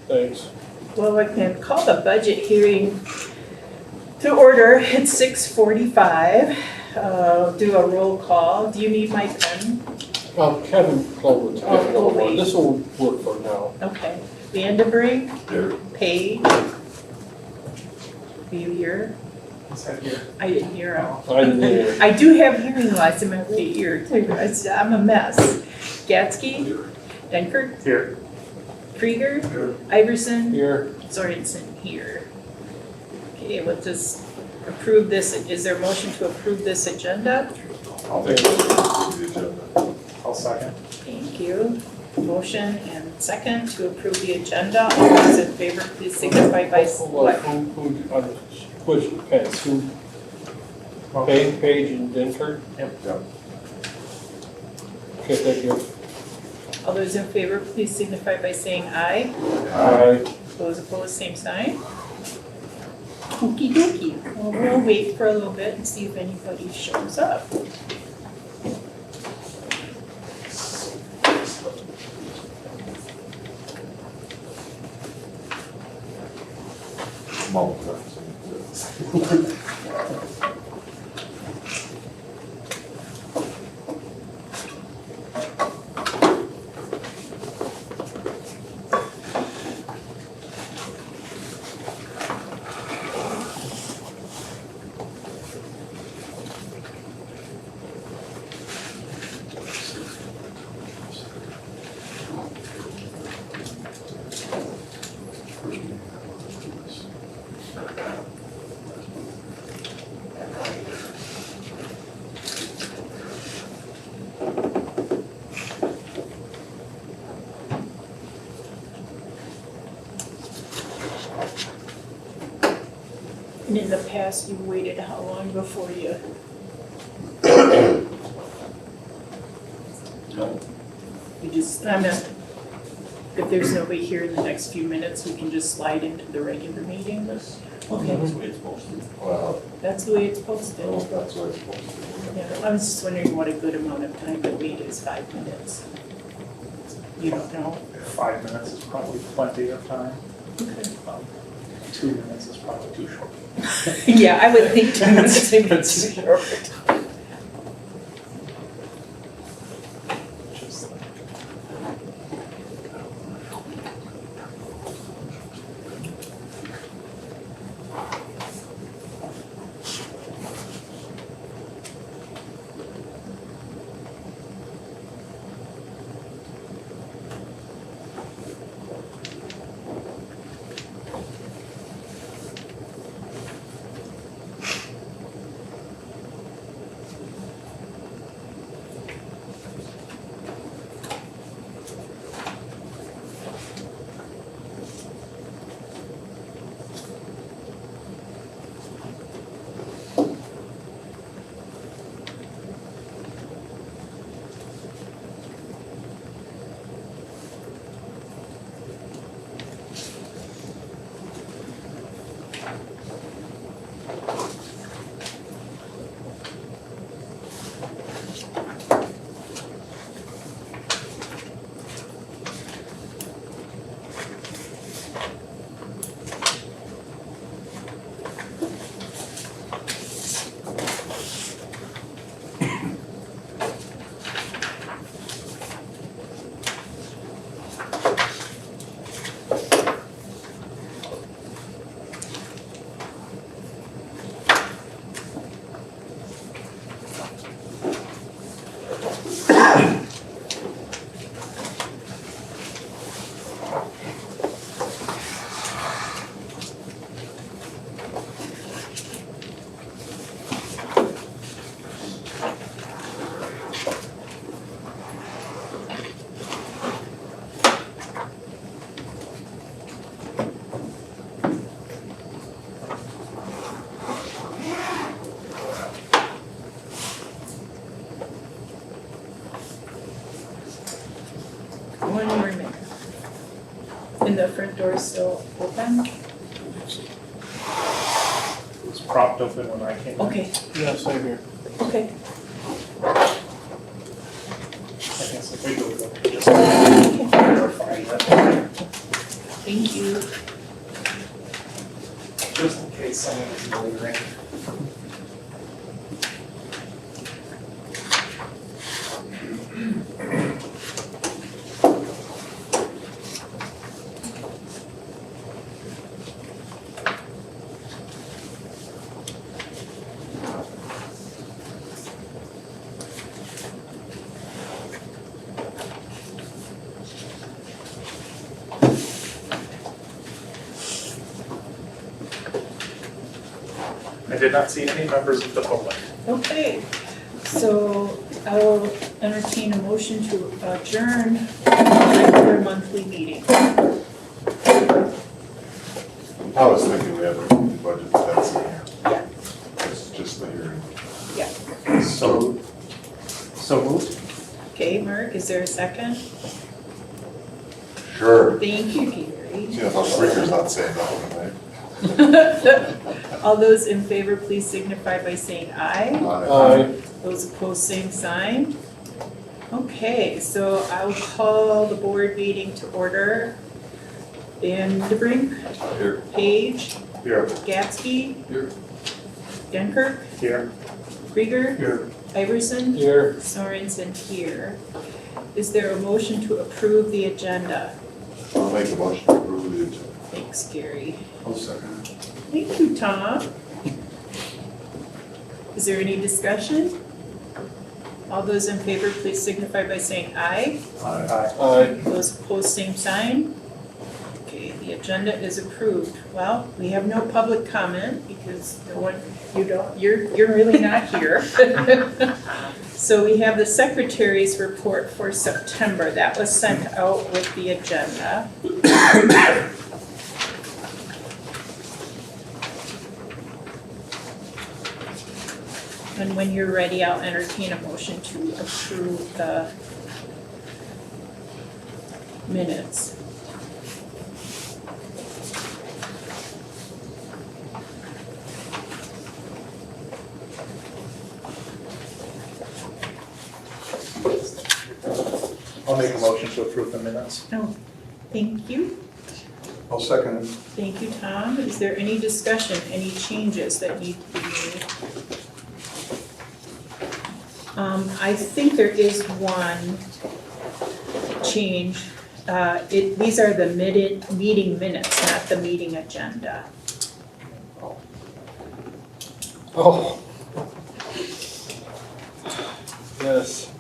Thanks. Well, I can call the budget hearing to order at 6:45. Do a roll call. Do you need my pen? Kevin Clover's Oh, getting over. wait. This will work for now. Okay. Vandenbrink, Here. Page. Are you here? Is that here? I didn't hear him. I didn't hear. I do have hearing loss in my right ear too. I'm a mess. Gatsky, Denkert, Here. Krieger, Here. Iverson, Here, Sorensen here. Okay, let's just approve this. Is there a motion to approve this agenda? I'll make the agenda. I'll second. Thank you. Motion and second to approve the agenda. All those in favor, please signify by what? which pens? Who? Page and Dinkert? Yep. Okay, thank you. All those in favor, please signify by saying aye. Aye. Those opposed, same sign. Okey dokey. Well, we'll wait for a little bit and see if anybody shows up. And in the past, you waited how long before you? You just, I mean, if there's nobody here in the next few minutes, we can just slide into the regular meeting. Okay, That's the way it's supposed to. Well, that's the way it's I posted. don't know if that's the way it's supposed to be. Yeah, I was just wondering what a good amount of time to wait is. 5 minutes. You don't know? 5 minutes is probably plenty of time. Okay. 2 minutes is probably too short. Yeah, I would think 2 minutes would be too short. Just like- One more minute. And the front door is still open? It was propped open when I came in. Okay, Yeah, same here. okay. I guess if we go just verify that. Thank you. Just in case someone is wondering. I did not see any members of the public. Okay, so I will entertain a motion to adjourn the regular monthly meeting. I was thinking we had a budget, but that's in here. Yeah. It's just the hearing. So moved? Okay, Mark, is there a second? Sure. Thank you, Gary. See, I thought Ricker's not saying nothing, right? All those in favor, please signify by saying aye. Aye. Those opposed, same sign. Okay, so I'll call the board meeting to order. Van DeBrink, Here. Page, Here. Gatsky, Here. Dunkirk, Here. Krieger, Here. Iverson, Here. Sorensen here. Is there a motion to approve the agenda? I'll make a motion to approve the agenda. Thanks, Gary. I'll second. Thank you, Tom. Is there any discussion? All those in favor, please signify by saying aye. Aye. Aye. Those opposed, same sign. Okay, the agenda is approved. Well, we have no public comment because no one, you're really not here. So we have the secretary's report for September. That was sent out with the agenda. And when you're ready, I'll entertain a motion to approve the minutes. I'll make a motion to approve the minutes. Oh, thank you. I'll second it. Thank you, Tom. Is there any discussion, any changes that need to be made? I think there is one change. These are the meeting minutes, not the meeting agenda. Oh. Yes.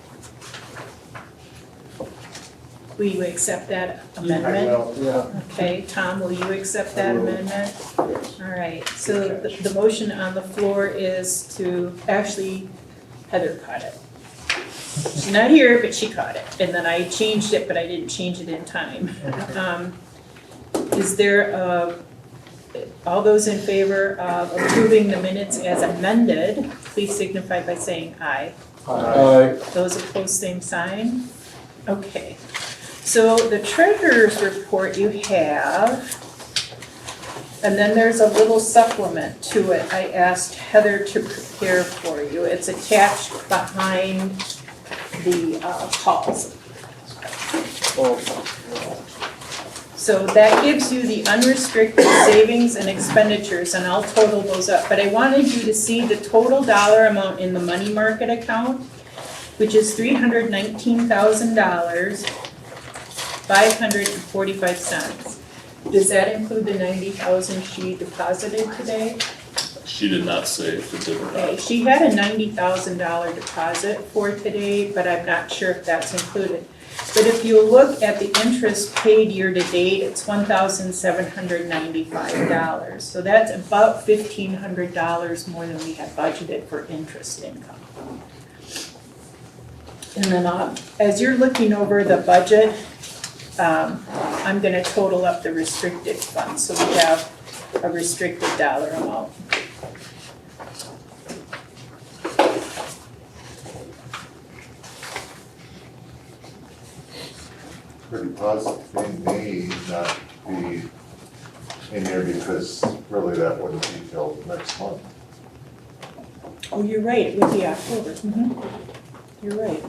Will you accept that I amendment? will. Yeah. Okay, Tom, will you accept that I will. amendment? All right, so the motion on the floor is to, actually, Heather caught it. She's not here, but she caught it, and then I changed it, but I didn't change it in time. Is there, all those in favor of approving the minutes as amended, please signify by saying aye. Aye. Those opposed, same sign. Okay, so the treasurer's report you have, and then there's a little supplement to it I asked Heather to prepare for you. It's attached behind the calls. Oh. So that gives you the unrestricted savings and expenditures, and I'll total those up. But I wanted you to see the total dollar amount in the money market account, which is $319,000, 545 cents. Does that include the 90,000 she deposited today? She did not say if it did or Okay, not. she had a $90,000 deposit for today, but I'm not sure if that's included. But if you look at the interest paid year to date, it's $1,795. So that's about $1,500 more than we had budgeted for interest income. And then as you're looking over the budget, I'm gonna total up the restricted funds, so we have a restricted dollar amount. Her deposit may not be in here because really that wouldn't be till next month. Oh, you're right, it would be October. You're right.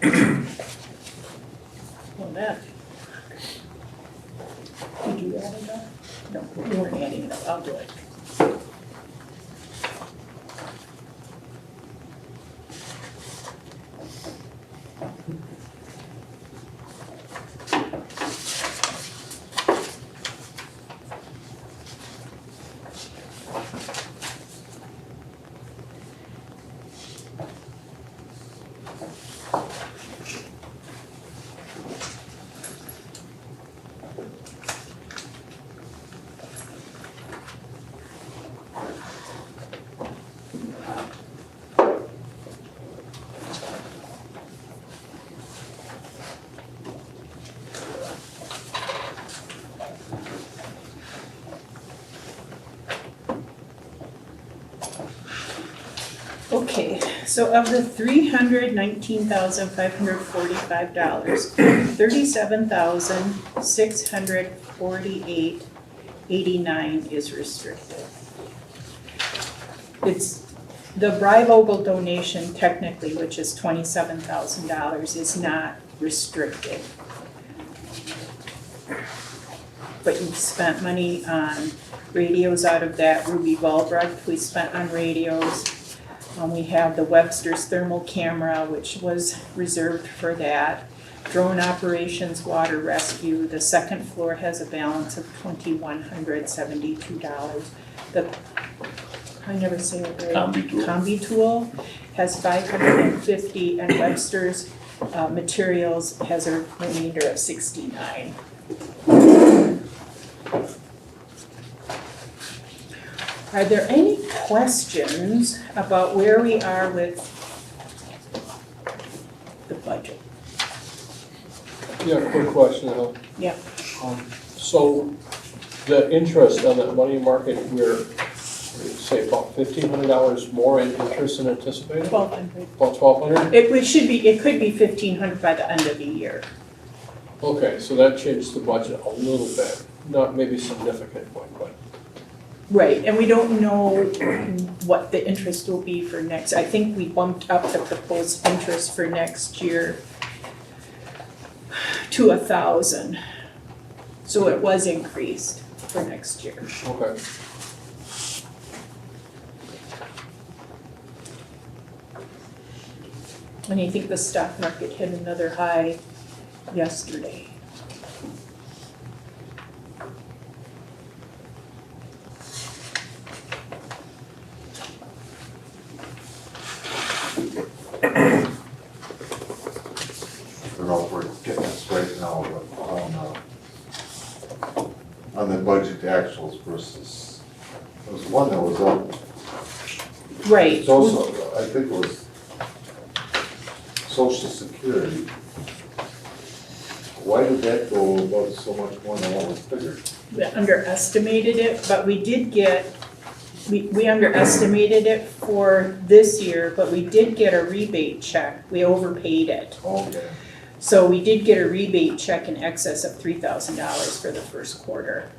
Well, that. Did you add it up? No, you weren't adding it up, I'll do it. Okay, so of the $319,545, $37,648.89 is restricted. It's, the Brivogel donation technically, which is $27,000, is not restricted. But you've spent money on radios out of that. Ruby Valbrecht, we spent on radios. We have the Webster's thermal camera, which was reserved for that. Drone operations, water rescue. The second floor has a balance of $2,172. The, I never say it right. Combi tool has $550, and Webster's materials has a remainder of $69. Are there any questions about where we are with the budget? Yeah, quick question, Al. Yeah. So the interest on that money market, we're, say about $1,500 more in interest than anticipated? $1,200. About $1,200? It could be $1,500 by the end of the year. Okay, so that changed the budget a little bit, not maybe significantly, but. Right, and we don't know what the interest will be for next, I think we bumped up the proposed interest for next year to 1,000. So it was increased for next year. Okay. And I think the stock market hit another high yesterday. I don't know if we're getting this right now, but on the budget actuals versus, there was one that was up. Right. It's also, I think it was Social Security. Why did that go above so much more than what was figured? We underestimated it, but we did get, we underestimated it for this year, but we did get a rebate check. We overpaid it. Okay. So we did get a rebate check in excess of $3,000 for the first quarter.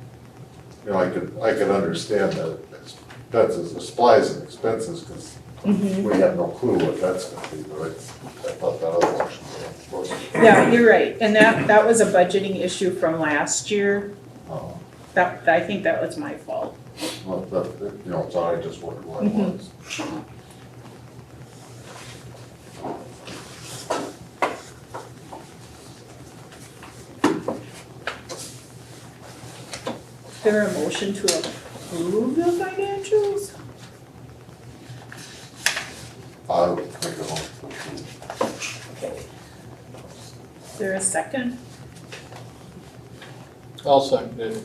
You know, I could understand that expenses, the supplies and expenses, because we have no clue what that's gonna be, but I thought that other one was. Yeah, you're right, and that was a budgeting issue from last year. That, I think that was my fault. well, that, you know, so I just wondered what it was. Is there a motion to approve the financials? I'll make a motion. Okay. Is there a second? I'll second it.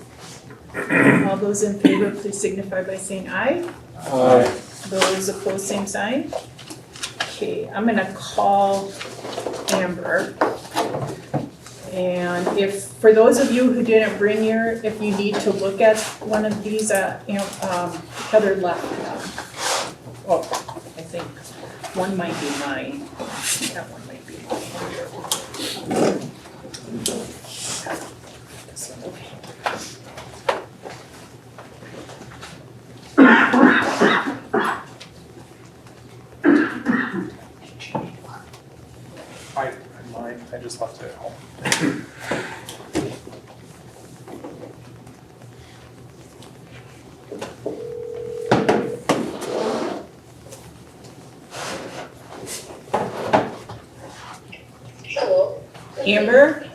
All those in favor, please signify by saying aye. Aye. Those opposed, same sign. Okay, I'm gonna call Amber. And if, for those of you who didn't bring your, if you need to look at one of these, Heather left. Oh, I think one might be mine. That one might be mine. This one, okay. Mine, I just left it at home. Hello. Amber,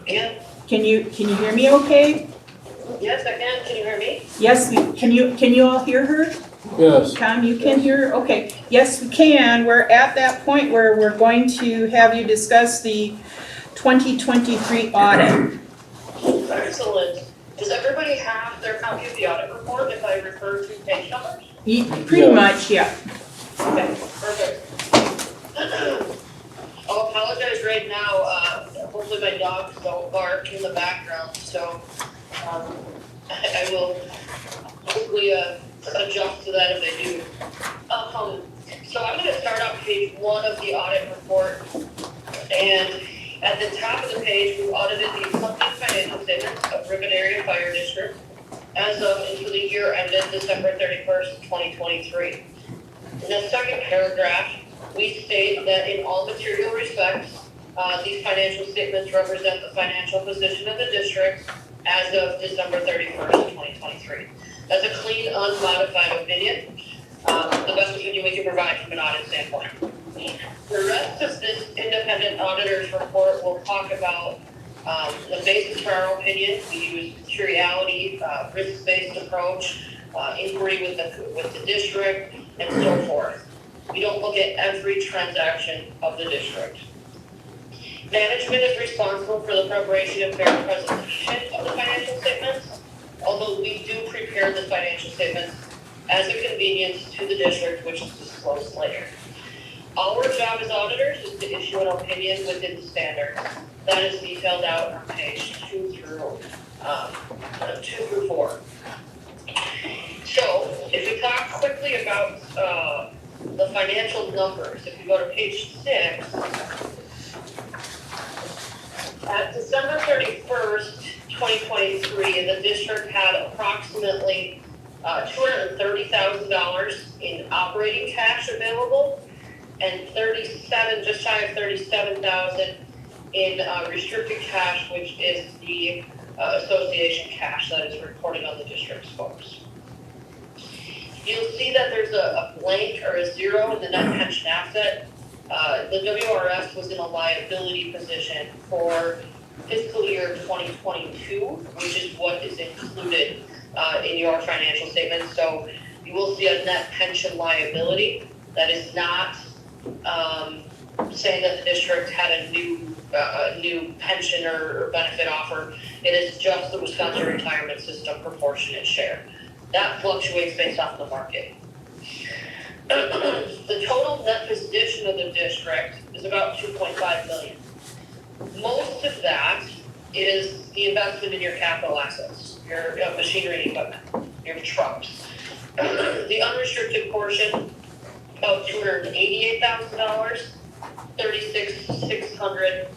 Yeah, can you hear me okay? yes, I can. Can you hear me? Yes, can you all hear her? Yes, Tom, you can hear? her? Okay, yes, we can. We're at that point where we're going to have you discuss the 2023 audit. Excellent. Does everybody have their copy of the audit report if I refer to page numbers? Pretty Yeah. much, yeah. Okay, perfect. I'll apologize right now. Hopefully my dogs don't bark in the background, so I will quickly adjust to that if they do. So I'm going to start on page 1 of the audit report. And at the top of the page, we audited the accompanying financial statements of Ripon Area Fire District as of and for the year ended December 31st, 2023. In the second paragraph, we state that in all material respects, these financial statements represent the financial position of the district as of December 31st, 2023. That's a clean, unmodified opinion, the best opinion we can provide from an audit standpoint. The rest of this independent auditor's report will talk about the basis for our opinion. We use materiality, risk-based approach, inquiry with the district, and so forth. We don't look at every transaction of the district. Management is responsible for the preparation and fair presentation of the financial statements, although we do prepare the financial statements as a convenience to the district, which is disclosed later. Our job as auditors is to issue an opinion within the standards. That is detailed out on page 2 through 4. So, if we talk quickly about the financial numbers, if you go to page 6, at December 31st, 2023, the district had approximately $230,000 in operating cash available and just shy of 37,000 in restricted cash, which is the association cash that is reported on the district's books. You'll see that there's a blank or a 0 in the net pension asset. The WRS was in a liability position for fiscal year 2022, which is what is included in your financial statements. So you will see a net pension liability. That is not saying that the district had a new pension or benefit offer. It is just the Wisconsin Retirement System proportionate share. That fluctuates based off the market. The total net position of the district is about $2.5 million. Most of that is the investment in your capital assets, your machinery and equipment, your trucks. The unrestricted portion of $288,000, $36,600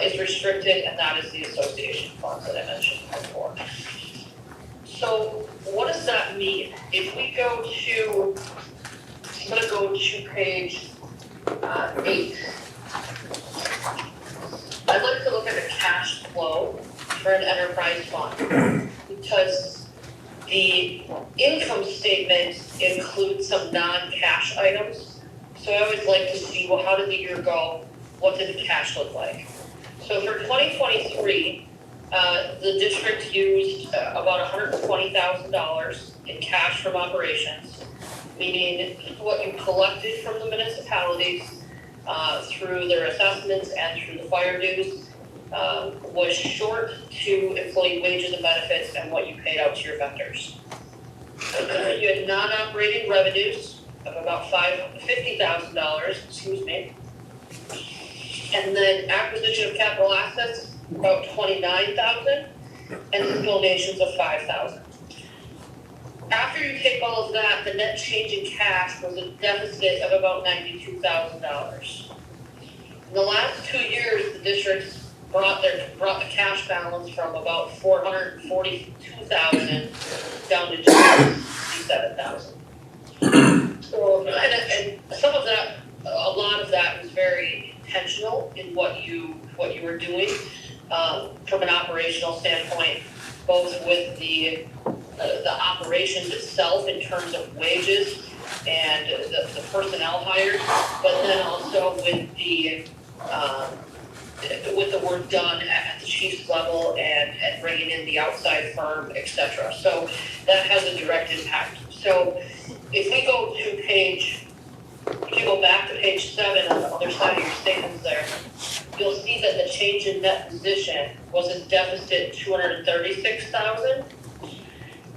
is restricted, and that is the association funds that I mentioned before. So what does that mean? If we go to, I'm going to go to page 8. I'd like to look at the cash flow for an enterprise fund because the income statement includes some non-cash items. So I always like to see, well, how did the year go? What did the cash look like? So for 2023, the district used about $120,000 in cash from operations, meaning what you collected from the municipalities through their assessments and through the fire dues was short to employee wages and benefits and what you paid out to your vendors. You had non-operating revenues of about $50,000, excuse me, and then acquisition of capital assets about $29,000, and donations of $5,000. After you take all of that, the net change in cash was a deficit of about $92,000. In the last 2 years, the district brought the cash balance from about $442,000 down to just $67,000. So, and some of that, a lot of that was very intentional in what you were doing, from an operational standpoint, both with the operations itself in terms of wages and the personnel hired, but then also with the work done at the chief's level and bringing in the outside firm, et cetera. So that has a direct impact. So if we go back to page 7 on the other side of your statements there, you'll see that the change in net position was a deficit 236,000.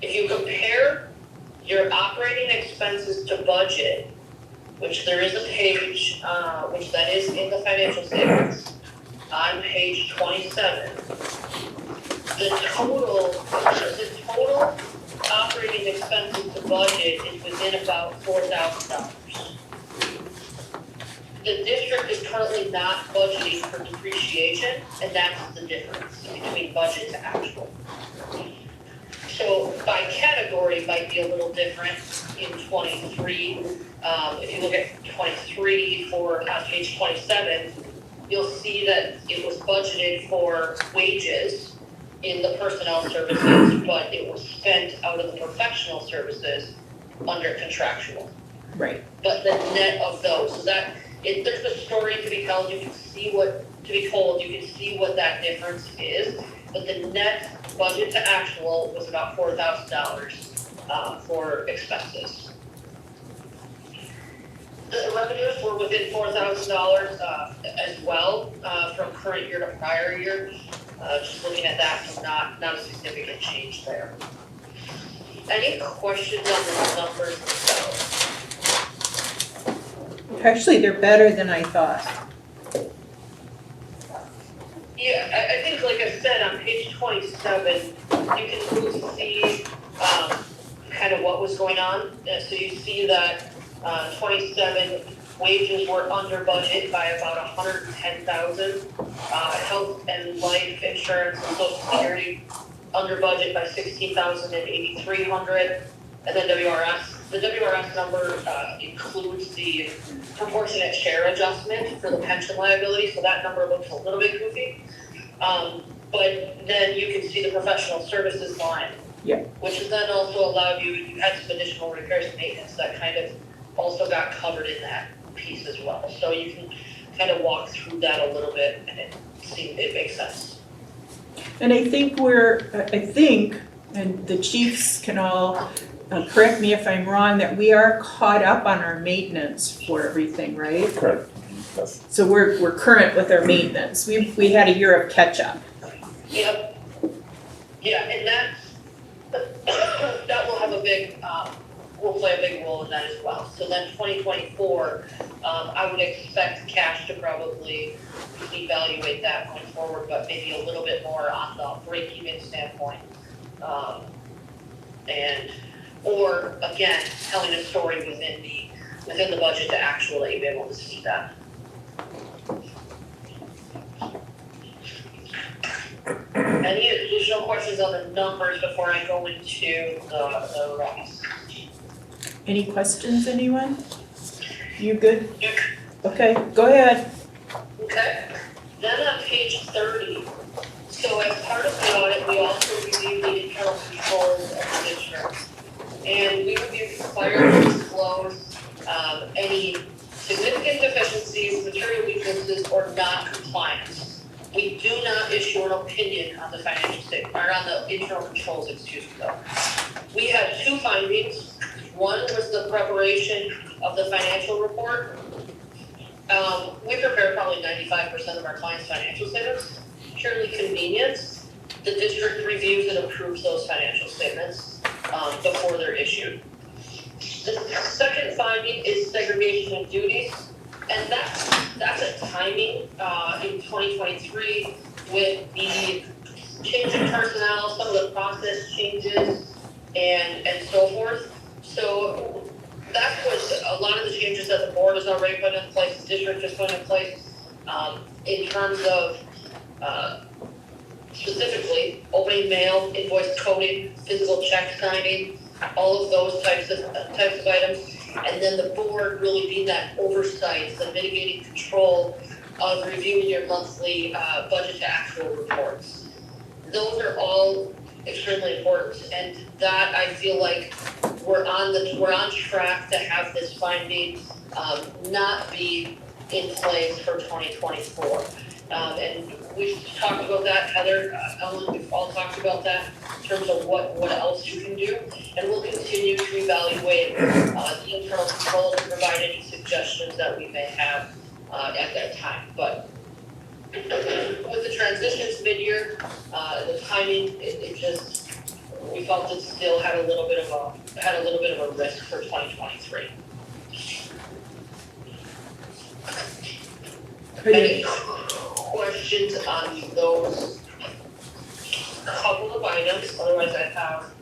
If you compare your operating expenses to budget, which there is a page, which that is in the financial statements, on page 27, the total operating expenses to budget is within about $4,000. The district is currently not budgeting for depreciation, and that's the difference between budget to actual. So by category, it might be a little different in 23. If you look at 23 for page 27, you'll see that it was budgeted for wages in the personnel services, but it was spent out of the professional services under contractual. Right. But the net of those, so that, if there's a story to be told, you can see what that difference is, but the net budget to actual was about $4,000 for expenses. The revenues were within $4,000 as well from current year to prior year. Just looking at that, so not a significant change there. Any questions on the numbers themselves? Actually, they're better than I thought. Yeah, I think, like I said, on page 27, you can really see kind of what was going on. So you see that 27 wages were under budget by about 110,000. Health and life insurance and social security under budget by 16,000 and 8,300. And then WRS. The WRS number includes the proportionate share adjustment for the pension liability, so that number looks a little bit goofy. But then you can see the professional services line, Yeah. which then also allowed you had some additional repairs and maintenance that kind of also got covered in that piece as well. So you can kind of walk through that a little bit and it makes sense. And I think and the chiefs can all correct me if I'm wrong, that we are caught up on our maintenance for everything, right? Correct. Yes. So we're current with our maintenance. We had a year of catch up. Yep. Yeah, and that will have a big, will play a big role in that as well. So then 2024, I would expect cash to probably evaluate that going forward, but maybe a little bit more on the break-even standpoint. Or again, telling a story within the budget to actually be able to see that. Any additional questions on the numbers before I go into the rest? Any questions, anyone? You good? Okay, go ahead. Okay, then on page 30, so as part of the audit, we also reviewed the internal controls of the district. And we would be required to disclose any significant deficiencies, material weaknesses, or non-compliance. We do not issue an opinion on the financial statement, or on the internal controls, excuse me, though. We had 2 findings. One was the preparation of the financial report. We prepare probably 95% of our clients' financial statements. Purely convenience, the district reviews and approves those financial statements before they're issued. The second finding is segregation of duties, and that's a timing in 2023 with the change in personnel, some of the process changes, and so forth. So that was a lot of the changes that the board has already put in place, the district has put in place in terms of specifically opening mail, invoice coding, physical check signing, all of those types of items. And then the board really being that oversight, the mitigating control of reviewing your monthly budget to actual reports. Those are all extremely important, and that I feel like we're on track to have this finding not be in place for 2024. And we've talked about that, Heather, Ellen, we've all talked about that in terms of what else you can do. And we'll continue to evaluate the internal controls and provide any suggestions that we may have at that time. But with the transitions mid-year, the timing, it just, we felt it still had a little bit of a risk for 2023. Any questions on those couple of items? Otherwise, I have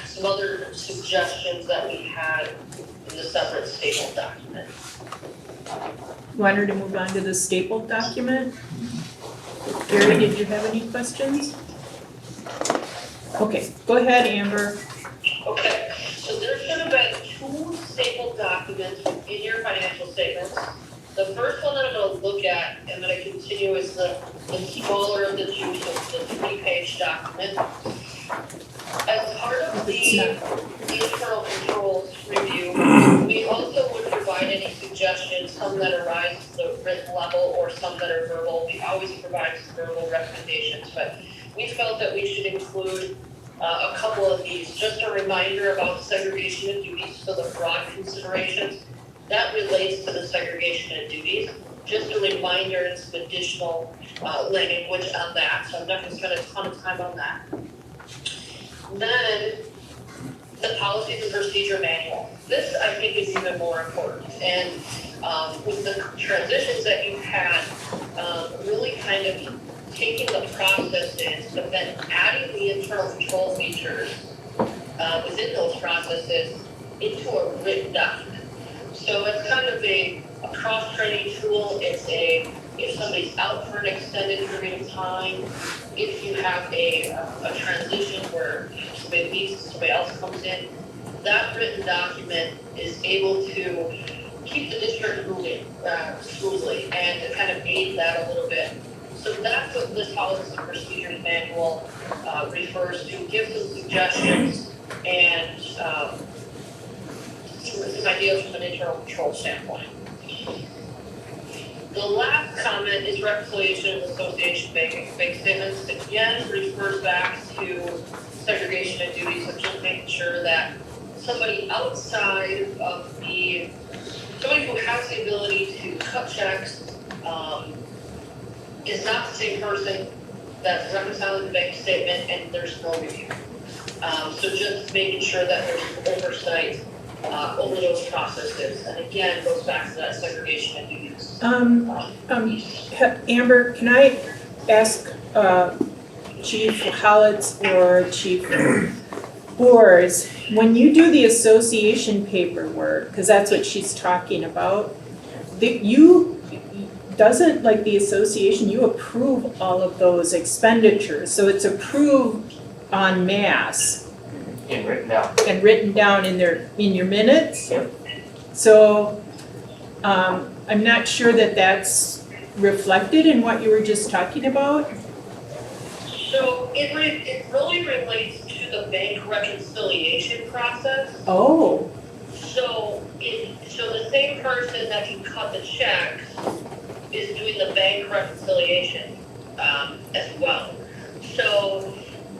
some other suggestions that we had in the separate stapled document. Want her to move on to the stapled document? Gary, did you have any questions? Okay, go ahead, Amber. Okay, so there should have been 2 stapled documents in your financial statements. The first one that I'm gonna look at, and I'm gonna continue, is the smaller of the two, so the 3-page document. As part of the internal controls review, we also would provide any suggestions, some that arise at the written level or some that are verbal. We always provide some verbal recommendations, but we felt that we should include a couple of these. Just a reminder about segregation of duties, so the fraud considerations. That relates to the segregation of duties. Just a reminder and some additional language on that, so I'm not gonna spend a ton of time on that. Then, the policies and procedure manual. This, I think, is even more important. And with the transitions that you've had, really kind of taking the processes, but then adding the internal control features within those processes into a written document. So it's kind of a cross-training tool. It's if somebody's out for an extended period of time, if you have a transition where somebody leaves, somebody else comes in, that written document is able to keep the district moving smoothly and to kind of aid that a little bit. So that's what this policy and procedures manual refers to, gives some suggestions and some ideas from an internal control standpoint. The last comment is reconciliation of association bank statements. Again, refers back to segregation of duties, of just making sure that somebody outside of somebody who has the ability to cut checks is not the same person that's reconciling the bank statement and there's no review. So just making sure that there's oversight over those processes, and again, goes back to that segregation of duties. Amber, can I ask Chief Hollitz or Chief Boers, when you do the association paperwork, because that's what she's talking about, doesn't like the association, you approve all of those expenditures, so it's approved en masse. And written down. And written down in your minutes? Yep. So, I'm not sure that that's reflected in what you were just talking about. So it really relates to the bank reconciliation process. Oh, So the same person that can cut the checks is doing the bank reconciliation as well. So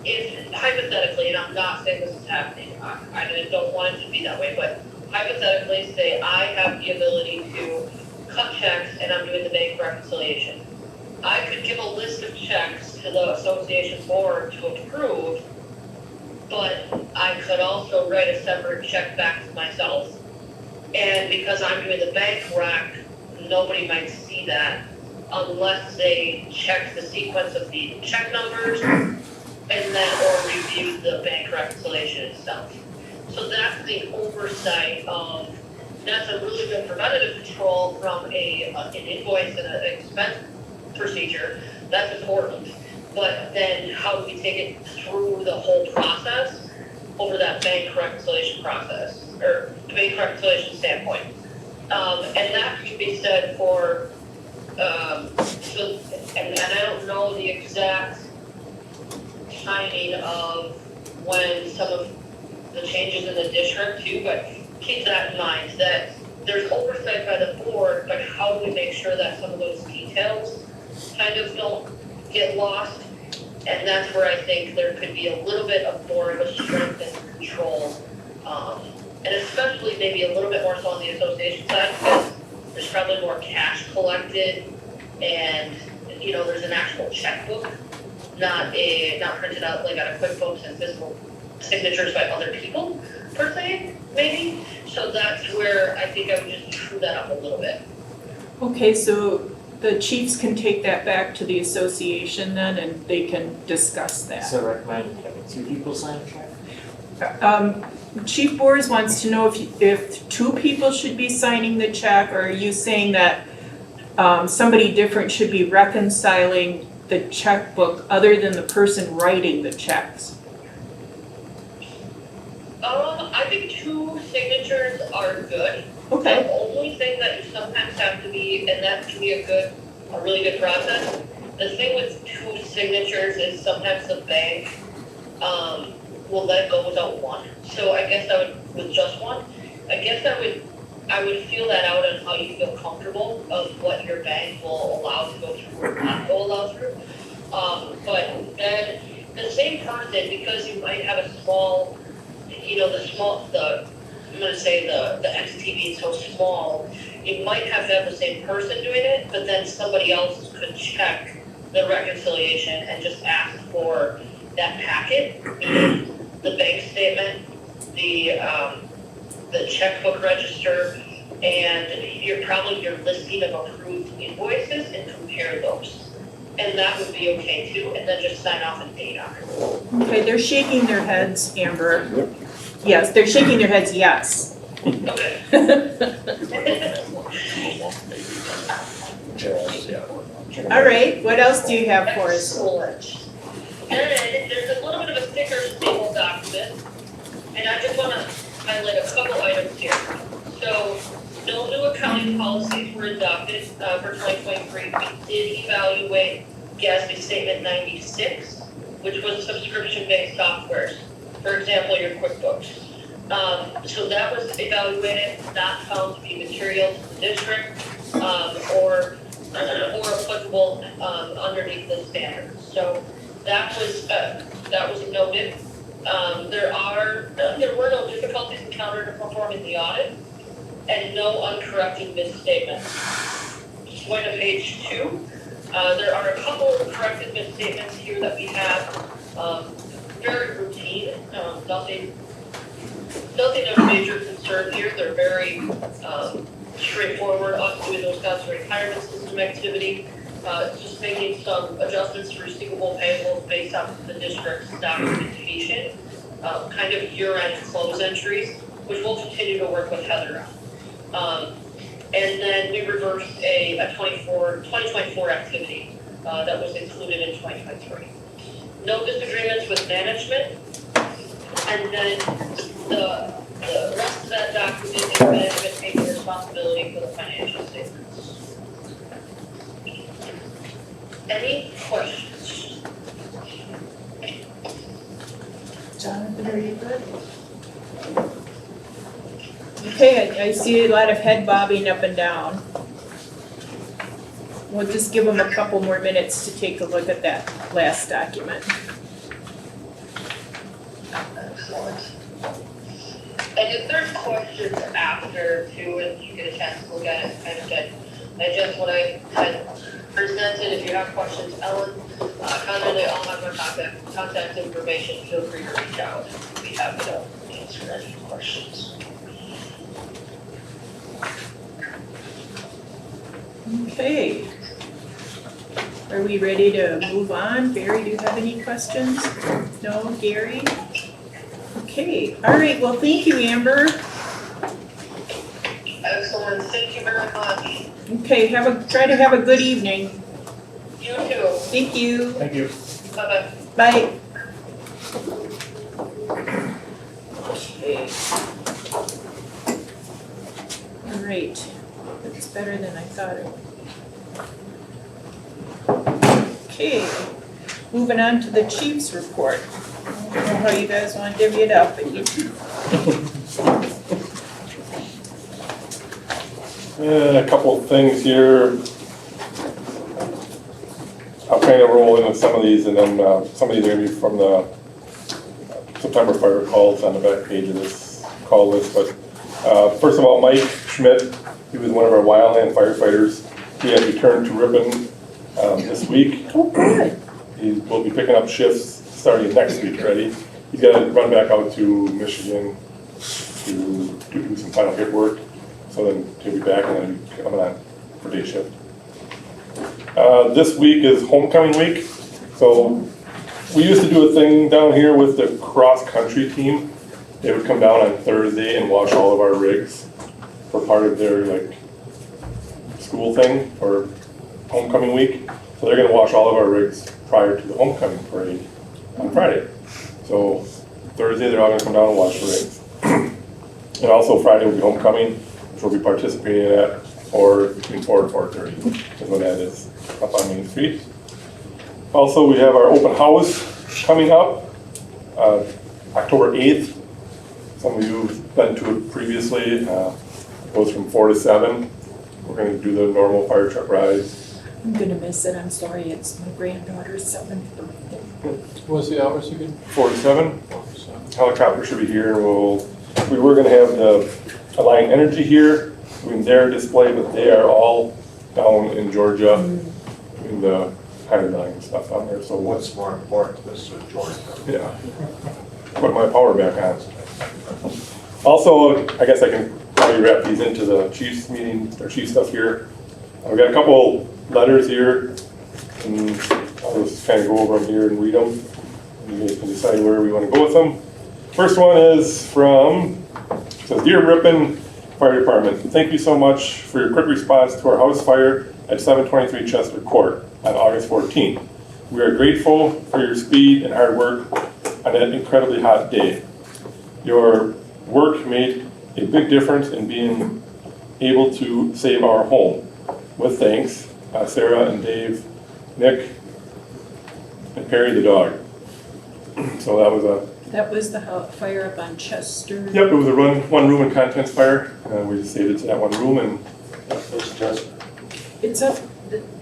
if hypothetically, and I'm not saying this is happening, I don't want it to be that way, but hypothetically, say I have the ability to cut checks and I'm doing the bank reconciliation. I could give a list of checks to the association board to approve, but I could also write a separate check back to myself. And because I'm doing the bank rec, nobody might see that unless they check the sequence of the check numbers and then or review the bank reconciliation itself. So that's the oversight of, that's a really good preventative control from an invoice and an expense procedure. That's important. But then how do we take it through the whole process over that bank reconciliation process, or bank reconciliation standpoint? And that can be said for So, and I don't know the exact timing of when some of the changes in the district too, but keep that in mind, that there's oversight by the board, but how do we make sure that some of those details kind of don't get lost? And that's where I think there could be a little bit of more of a strength and control, and especially maybe a little bit more so on the association side, because there's probably more cash collected, and, you know, there's an actual checkbook, not printed out like out of QuickBooks and physical signatures by other people, per se, maybe. So that's where I think I would just true that up a little bit. Okay, so the chiefs can take that back to the association then, and they can discuss that. So recommend having 2 people sign a check? Chief Boers wants to know if 2 people should be signing the check, or are you saying that somebody different should be reconciling the checkbook other than the person writing the checks? I think 2 signatures are good. Okay, The only thing that you sometimes have to be, and that can be a really good process, the thing with 2 signatures is sometimes the bank, will let it go without 1. So I guess I would, with just 1, I guess I would feel that out on how you feel comfortable of what your bank will allow to go through or not go allow through. But then the same person, because you might have a small, you know, I'm gonna say the entity being so small, you might have to have the same person doing it, but then somebody else could check the reconciliation and just ask for that packet, meaning the bank statement, the checkbook register, and your listing of approved invoices, and compare those. And that would be okay too, and then just sign off and date on it. okay, they're shaking their heads, Amber. Yes, they're shaking their heads, yes. Okay. All right, what else do you have for us? Excellent. And there's a little bit of a thicker staple document, and I just want to highlight a couple items here. So, no new accounting policies were adopted for 2023. We did evaluate GASB Statement 96, which was subscription-based softwares. For example, your QuickBooks. So that was evaluated, not found to be material to the district or applicable underneath the standards. So that was noted. There were no difficulties encountered to perform in the audit, and no uncorrected misstatements. Just going to page 2. There are a couple of corrected misstatements here that we have. Very routine, nothing of major concern here. They're very straightforward, us doing those kinds of retirement system activity. Just making some adjustments to receivable payables based on the district's documentation, kind of year-end close entries, which we'll continue to work with Heather on. And then we reversed a 2024 activity that was included in 2023. No disagreements with management, and then the rest of that document is management taking responsibility for the financial statements. Any questions? Jonathan, are you good? Okay, I see a lot of head bobbing up and down. We'll just give them a couple more minutes to take a look at that last document. Excellent. And if there's questions after too, and you get a chance to look at it, kind of digest what I had presented, if you have questions, Ellen, Connie, I'll have her contact information, feel free to reach out. We'd be happy to answer any questions. Okay. Are we ready to move on? Barry, do you have any questions? No, Gary? Okay, all right, well, thank you, Amber. Excellent, thank you very much. Okay, try to have a good evening. You too, Thank you. Thank you. bye-bye. Bye. Okay. All right, that's better than I thought it would. Okay, moving on to the chief's report. I don't know how you guys want to divvy it up, but you A couple of things here. I'll kind of roll into some of these, and then some of these are going to be from the September fire calls on the back page of this call list. But first of all, Mike Schmidt, he was one of our wildland firefighters. He has returned to Ripon this week. Oh, good. He will be picking up shifts starting next week already. He's got to run back out to Michigan to do some final paperwork. So then he'll be back and then he'll be coming on for day shift. This week is homecoming week. So we used to do a thing down here with the cross-country team. They would come down on Thursday and wash all of our rigs for part of their like school thing or homecoming week. So they're gonna wash all of our rigs prior to the homecoming parade on Friday. So Thursday, they're all gonna come down and wash the rigs. And also Friday will be homecoming, which we'll be participating at, or between 4 and 4:30 is when that is, up on Main Street. Also, we have our open house coming up, October 8th. Some of you have been to it previously. It goes from 4 to 7. We're gonna do the normal fire truck rides. I'm gonna miss it, I'm sorry, it's my granddaughter's 7th birthday. What's the hours again? 4 to 7. Helicopter should be here, and we were gonna have the Alliant Energy here doing their display, but they are all down in Georgia doing the higher line stuff down there, so What's more important, this or Georgia? yeah. Put my power back on. Also, I guess I can probably wrap these into the chief's meeting, or chief stuff here. We've got a couple letters here, and I'll just kind of go over them here and read them. You guys can decide where we want to go with them. First one is from, it says, Dear Ripon Fire Department, thank you so much for your quick response to our house fire at 723 Chester Court on August 14th. We are grateful for your speed and hard work on that incredibly hot day. Your work made a big difference in being able to save our home. With thanks, Sarah and Dave, Nick, and Perry the dog. So that was a That was the fire up on Chester. Yep, it was a one room and contents fire. We just saved it to that one room, and It's just, It's up,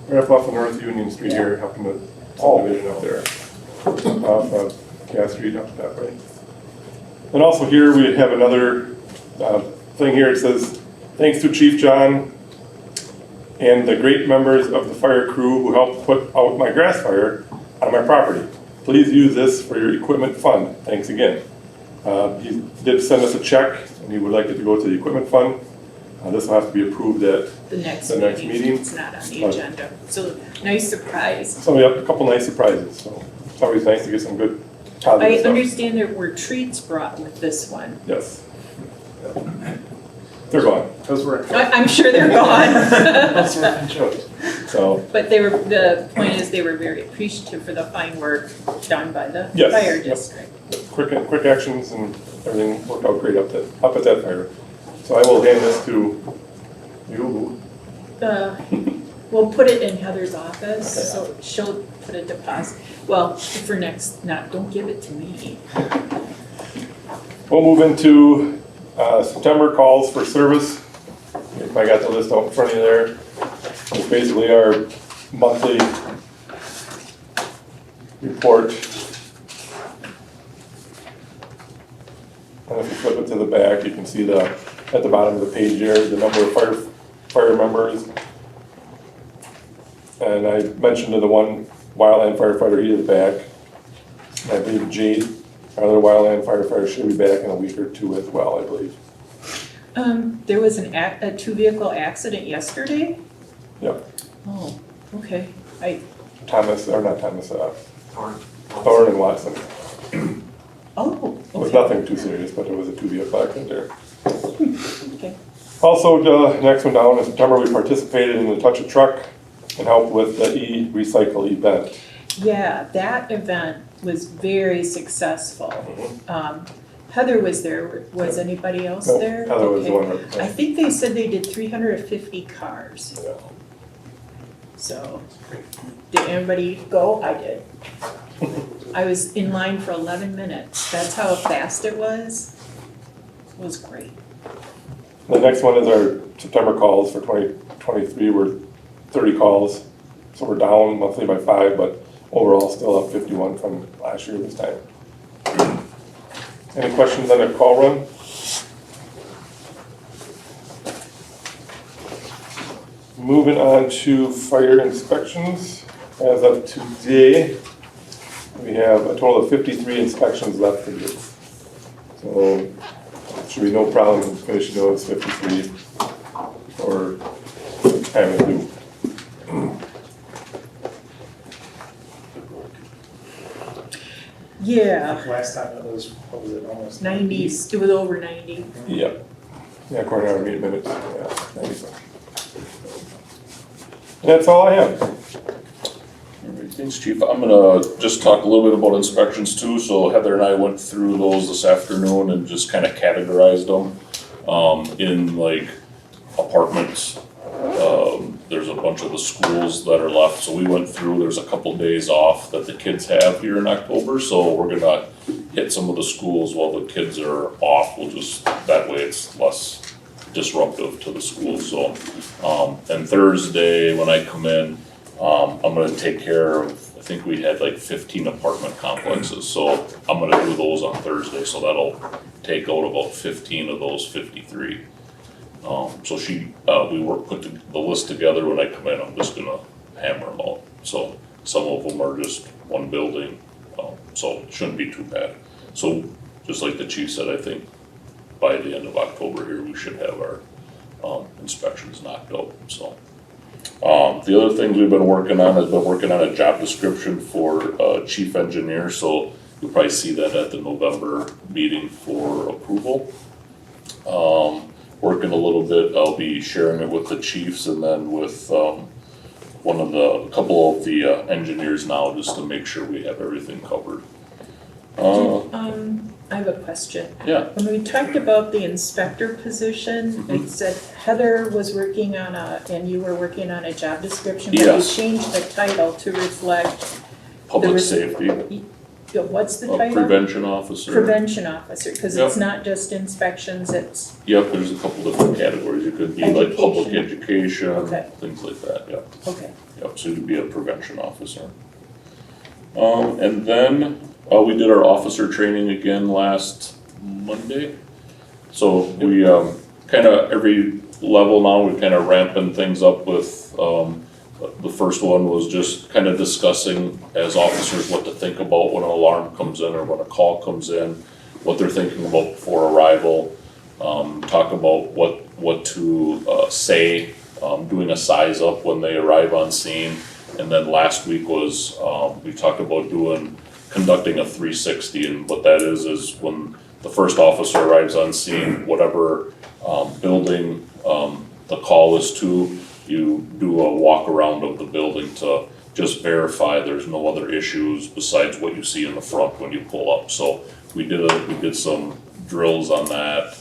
right up off of North Union Street here, helping the subdivision up there. Off Gas Street up that way. And also here we have another thing here. It says, thanks to Chief John and the great members of the fire crew who helped put out my grass fire on my property. Please use this for your equipment fund. Thanks again. He did send us a check, and he would like it to go to the equipment fund. This will have to be approved at the next the next meeting. It's not on the agenda. So, nice surprise. So we have a couple nice surprises. So it's always nice to get some good I positive stuff. understand there were treats brought with this one. Yes. They're gone. Those were, I'm sure they're gone. those were jokes. So But the point is they were very appreciative for the fine work done by the Yes, fire yep. district. quick actions, and everything worked out great up at that fire. So I will hand this to you. We'll put it in Heather's office, so she'll put a deposit. Well, for next, don't give it to me. We'll move into September calls for service. If I got the list out in front of you there, it's basically our monthly report. And if you flip it to the back, you can see at the bottom of the page there, the number of fire members. And I mentioned to the one wildland firefighter, he is back. I believe Jade, our other wildland firefighter, should be back in a week or two as well, I believe. There was a two-vehicle accident yesterday? Yep. Oh, okay. Thomas, or not Thomas, Thorn. Thorne and Watson. Oh, It was okay. nothing too serious, but there was a two-vehicle accident there. Okay. Also, the next one down in September, we participated in the Touch a Truck and helped with the e-recycle event. Yeah, that event was very successful. Heather was there. Was anybody else No, there? Heather was the Okay. one that, I think they said they did 350 cars. yeah. So, did anybody go? I did. I was in line for 11 minutes. That's how fast it was. It was great. The next one is our September calls for 2023. We're 30 calls, so we're down monthly by 5, but overall still up 51 from last year this time. Any questions on the call run? Moving on to fire inspections. As of today, we have a total of 53 inspections left to do. So should be no problem finishing those 53 or having to do. Yeah, Last time it was, what was it, almost? 90s, it was over 90. Yeah. Yeah, according to our meeting minutes, yeah, 95. And that's all I have. All right, thanks, Chief. I'm gonna just talk a little bit about inspections too. So Heather and I went through those this afternoon and just kind of categorized them in like apartments. There's a bunch of the schools that are left, so we went through, there's a couple days off that the kids have here in October, so we're gonna hit some of the schools while the kids are off. We'll just, that way it's less disruptive to the schools, so. And Thursday, when I come in, I'm gonna take care of, I think we had like 15 apartment complexes, so I'm gonna do those on Thursday, so that'll take out about 15 of those 53. So we put the list together when I come in, I'm just gonna hammer them out. So some of them are just one building, so it shouldn't be too bad. So just like the chief said, I think by the end of October here, we should have our inspections knocked out, so. The other things we've been working on is a job description for chief engineer, so you'll probably see that at the November meeting for approval. Working a little bit, I'll be sharing it with the chiefs and then with a couple of the engineers now, just to make sure we have everything covered. I have a question. Yeah. When we talked about the inspector position, it said Heather was working on and you were working on a job description, but you Yes. changed the title to reflect, Public safety, what's the title? prevention officer. Prevention officer, because Yep. it's not just inspections, it's, Yep, there's a couple different categories. It could be like public Education. education, Okay. things like that, yeah. okay. Yep, so you'd be a prevention officer. And then, we did our officer training again last Monday. So we, kinda every level now, we're kinda ramping things up with, the first one was just kinda discussing as officers what to think about when an alarm comes in or when a call comes in, what they're thinking about before arrival. Talk about what to, say, doing a size up when they arrive on scene. And then last week was, we talked about conducting a 360, and what that is when the first officer arrives on scene, whatever building the call is to, you do a walk around of the building to just verify there's no other issues besides what you see in the front when you pull up. So we did some drills on that.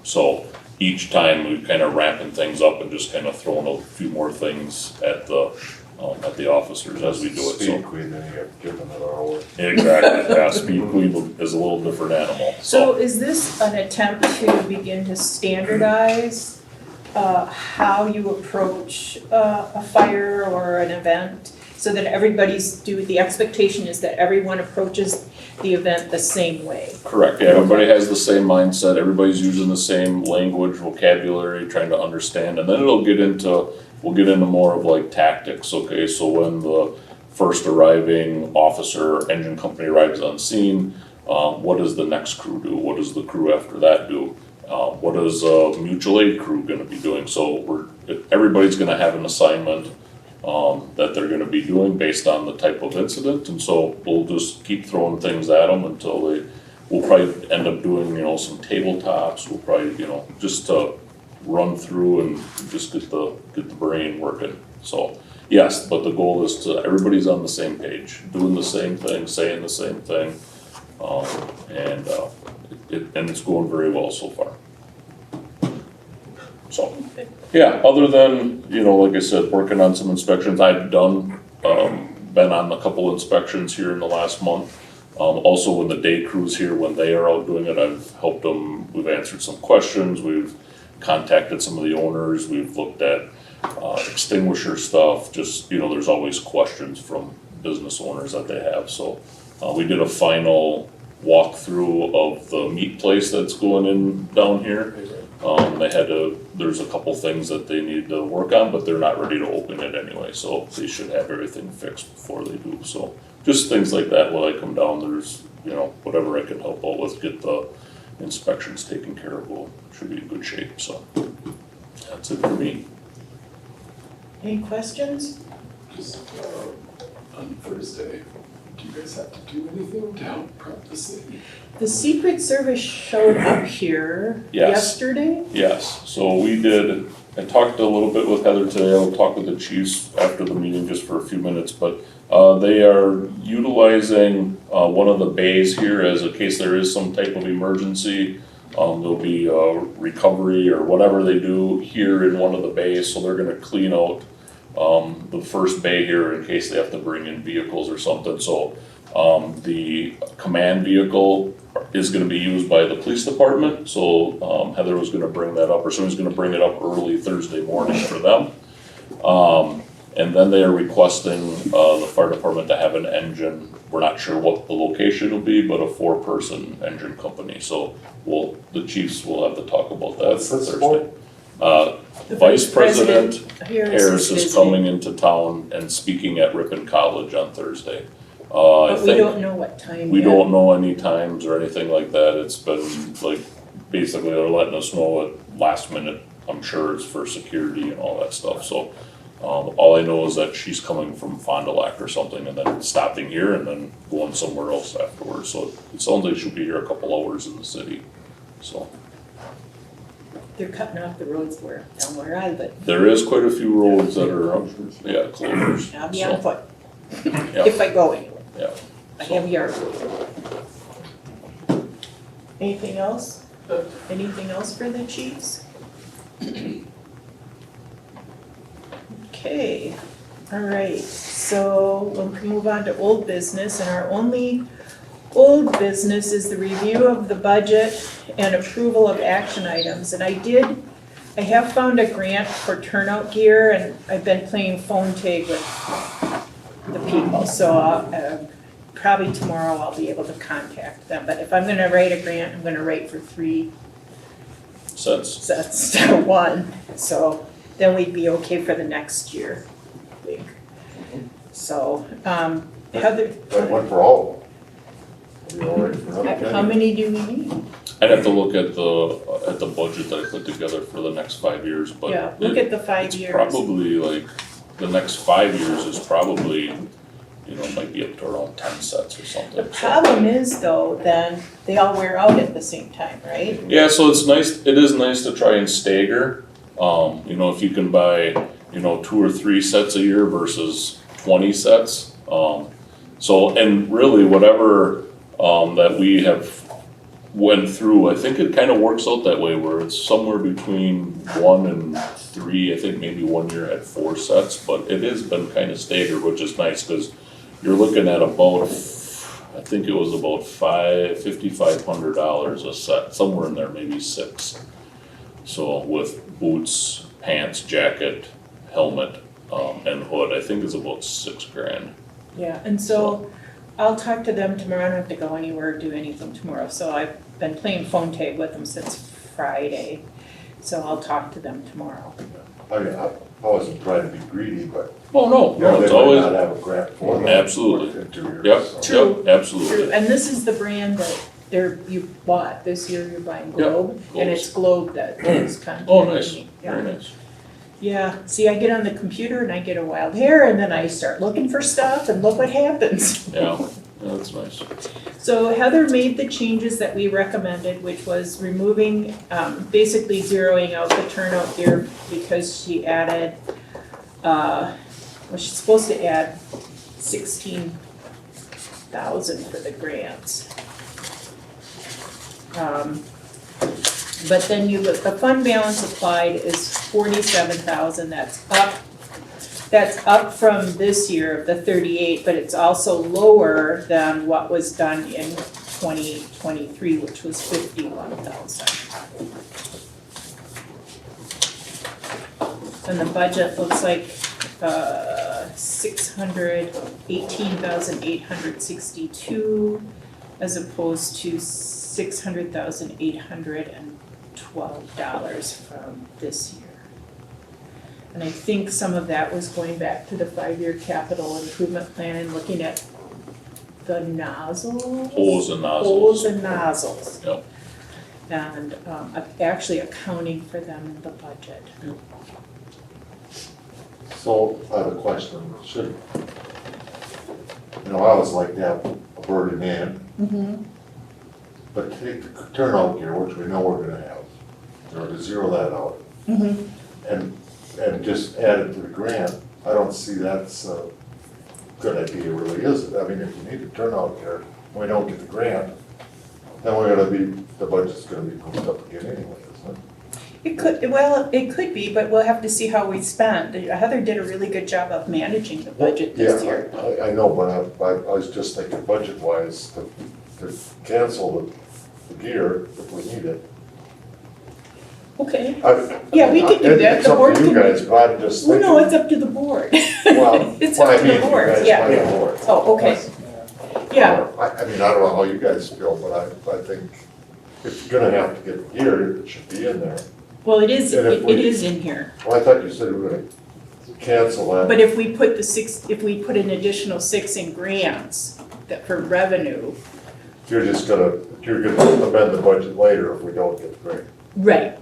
So each time we kind of ramping things up and just kind of throwing a few more things at the officers as we do it, so. Speed queen, then you have given it our hour. Exactly, yeah, speed queen is a little different animal, So is this an attempt to begin to standardize how you approach a fire or an event? So that the expectation is that everyone approaches the event the same way? Correct, yeah, everybody has the same mindset, everybody's using the same language, vocabulary, trying to understand, and then we'll get into more of like tactics, okay? So when the first arriving officer, engine company arrives on scene, what does the next crew do? What does the crew after that do? What is a mutual aid crew gonna be doing? So everybody's gonna have an assignment that they're gonna be doing based on the type of incident, and so we'll just keep throwing things at them until we'll probably end up doing, some tabletops, we'll probably, just to run through and just get the brain working. So, yes, but the goal is everybody's on the same page, doing the same thing, saying the same thing, and it's going very well so far. So, Yeah, other than, like I said, working on some inspections, I've done, been on a couple inspections here in the last month. Also when the day crews here, when they are out doing it, I've helped them, we've answered some questions, we've contacted some of the owners, we've looked at extinguisher stuff, just, there's always questions from business owners that they have, so. We did a final walkthrough of the meat place that's going in down here. There's a couple things that they need to work on, but they're not ready to open it anyway, so they should have everything fixed before they do, so. Just things like that, when I come down, there's, whatever I can help out with, get the inspections taken care of, should be in good shape, so. That's it for me. Any questions? Just on Thursday, do you guys have to do anything to help prep the city? The Secret Service showed up here Yes. yesterday. Yes, so we did, I talked a little bit with Heather today, I'll talk with the chiefs after the meeting just for a few minutes, but they are utilizing one of the bays here as in case there is some type of emergency. There'll be recovery or whatever they do here in one of the bays, so they're gonna clean out the first bay here in case they have to bring in vehicles or something, so the command vehicle is gonna be used by the police department, so Heather was gonna bring that up, or someone's gonna bring it up early Thursday morning for them. And then they are requesting the fire department to have an engine, we're not sure what the location will be, but a 4-person engine company, so the chiefs will have to talk about that What's this Thursday. The Vice President Harris Harris is visiting, coming into town and speaking at Ripon College on Thursday. I but we think, don't know what time we yet. don't know any times or anything like that, it's been like, basically they're letting us know at last minute, I'm sure it's for security and all that stuff, so. All I know is that she's coming from Fond du Lac or something and then stopping here and then going somewhere else afterwards, so it sounds like she'll be here a couple hours in the city, so. They're cutting off the roads down where I live. There is quite a few roads that are, closures, I'll be on foot, Yeah. if I go anywhere. Yeah. I have yard. Anything else? Anything else for the chiefs? Okay, all right, so we'll move on to old business, and our only old business is the review of the budget and approval of action items. And I have found a grant for turnout gear, and I've been playing phone tag with the people, so probably tomorrow I'll be able to contact them. But if I'm gonna write a grant, I'm gonna write for 3 Sets. instead of 1, so then we'd be okay for the next year, I think. So, Heather, That went for all of them. Are we all right for another how many do we need? I'd have to look at the budget that I put together for the next 5 years, but Yeah, look at the 5 years. probably like, the next 5 years is probably, might be up to around 10 sets or something. The problem is though, then they all wear out at the same time, right? Yeah, so it is nice to try and stagger, if you can buy, 2 or 3 sets a year versus 20 sets. And really whatever, that we have went through, I think it kind of works out that way where it's somewhere between 1 and 3, I think maybe 1 year had 4 sets, but it has been kind of staggered, which is nice, cause you're looking at about, I think it was about $5,500 a set, somewhere in there, maybe 6. So with boots, pants, jacket, helmet, and hood, I think it's about $6,000. Yeah, and so I'll talk to them tomorrow. I don't have to go anywhere or do anything tomorrow. So I've been playing phone tag with them since Friday. So I'll talk to them tomorrow. I mean, I wasn't trying to be greedy, but Oh, no, they it's might always, not have a grant for them. Absolutely. In 2 years, Yep. so. True. absolutely. True, and this is the brand that you bought this year. You're buying Globe, and it's Globe that is kind of. Oh, nice, Yeah. very nice. Yeah, see, I get on the computer and I get a wild hair, and then I start looking for stuff, and look what happens. Yeah, that's nice. So Heather made the changes that we recommended, which was removing, basically zeroing out the turnout gear because she added, she's supposed to add 16,000 for the grants. But then the fund balance applied is 47,000, that's up from this year of the 38, but it's also lower than what was done in 2023, which was 51,000. And the budget looks like 618,862 as opposed to $600,812 from this year. And I think some of that was going back to the 5-year capital improvement plan and looking at the nozzles. Holes and nozzles. Holes and nozzles. Yep. And actually accounting for them in the budget. So I have a question, should, I always like to have a bird in hand, but take the turnout gear, which we know we're gonna have, to zero that out. And just add it to the grant, I don't see that's a good idea really, is it? I mean, if you need the turnout gear, we don't get the grant, then the budget's gonna be pumped up again anyway, isn't it? It could be, but we'll have to see how we spend. Heather did a really good job of managing the budget this year. Yeah, I know, but I was just thinking budget-wise, to cancel the gear if we need it. Okay, yeah, we could do that. It's The up board to you can. guys, but I'm just Well, thinking. no, it's up to the board. Well, It's what up I to mean, the you board, guys yeah. by the board. Oh, okay, yeah, I mean, I don't know how you guys feel, but I think if you're gonna have to get the gear, it should be in there. well, it is, And if it we- is in here. Well, I thought you said we were gonna cancel that. But if we put if we put an additional 6 in grants that for revenue, You're gonna amend the budget later if we don't get the grant. right,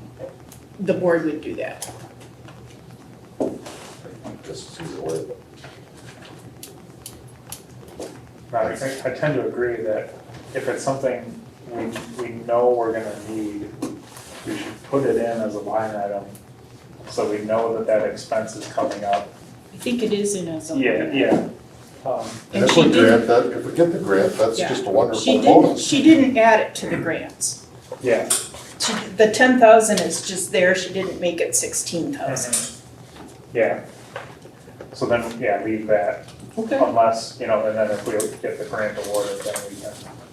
the board would do that. Just either way, but. I tend to agree that if it's something we know we're gonna need, we should put it in as a line item, so we know that expense is coming up. I think it is in as a. Yeah. And if we grant that, if we get the grant, that's Yeah. just a wonderful bonus. She didn't add it to the grants. Yeah. The 10,000 is just there, she didn't make it 16,000. Yeah. So then, yeah, leave that, Okay. unless, and then if we get the grant awarded, then we can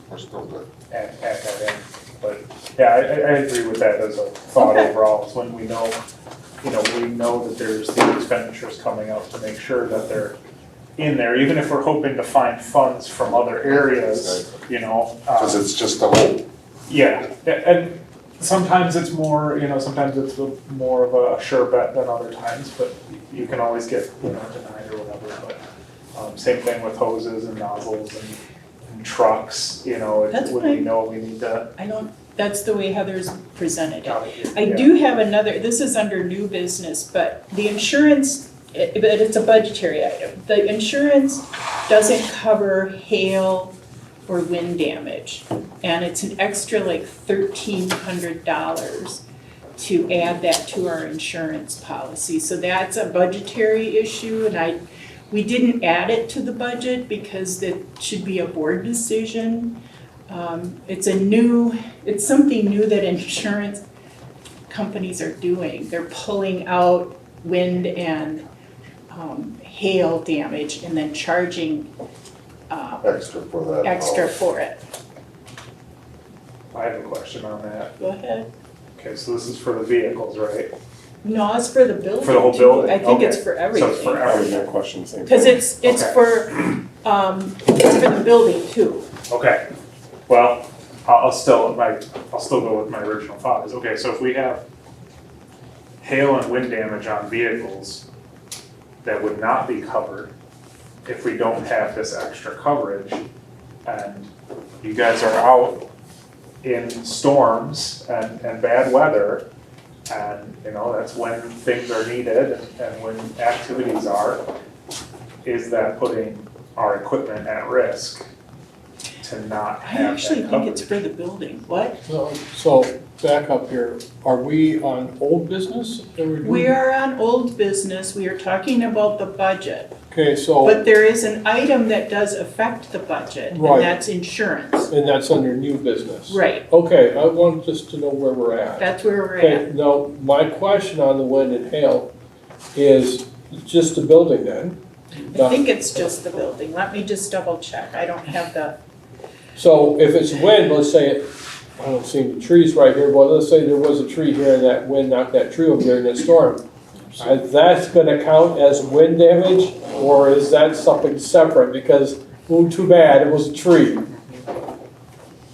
We're still good. add that in. But, yeah, I agree with that as a thought Okay. overall, is when we know that there's the expenditures coming up, to make sure that they're in there, even if we're hoping to find funds from other areas, Because it's just a hope. yeah, and sometimes it's more, sometimes it's more of a sure bet than other times, but you can always get, denied or whatever, but, same thing with hoses and nozzles and trucks, That's when we fine. know we need to. That's the way Heather's presented it. allocate, I yeah. do have another, this is under new business, but the insurance, but it's a budgetary item. The insurance doesn't cover hail or wind damage. And it's an extra like $1,300 to add that to our insurance policy. So that's a budgetary issue, and we didn't add it to the budget because it should be a board decision. It's something new that insurance companies are doing. They're pulling out wind and hail damage and then charging Extra for that. extra for it. I have a question on that. Go ahead. Okay, so this is for the vehicles, right? No, it's for the building. For the whole too. building? I think it's Okay. for So everything. it's for I was everything. gonna question the same thing. Because it's Okay. for the building too. Okay, well, I'll still go with my original thought, is, okay, so if we have hail and wind damage on vehicles that would not be covered if we don't have this extra coverage, and you guys are out in storms and bad weather, and, that's when things are needed and when activities are, is that putting our equipment at risk to not I have actually that think it's coverage? for the building. What? So back up here. Are we on old business? that we're doing? We are on old business, we are talking about the budget, Okay, so, but there is an item that does affect the budget, and Right. that's insurance. and that's under new business? Right, Okay, I want just to know where we're at. that's where we're Okay, at. now, my question on the wind and hail is just the building then? I think it's just the building, let me just double check, I don't have the, So if it's wind, let's say, I don't see any trees right here, but let's say there was a tree here and that wind knocked that tree over during that storm. That's gonna count as wind damage, or is that something separate? Because, oh, too bad, it was a tree.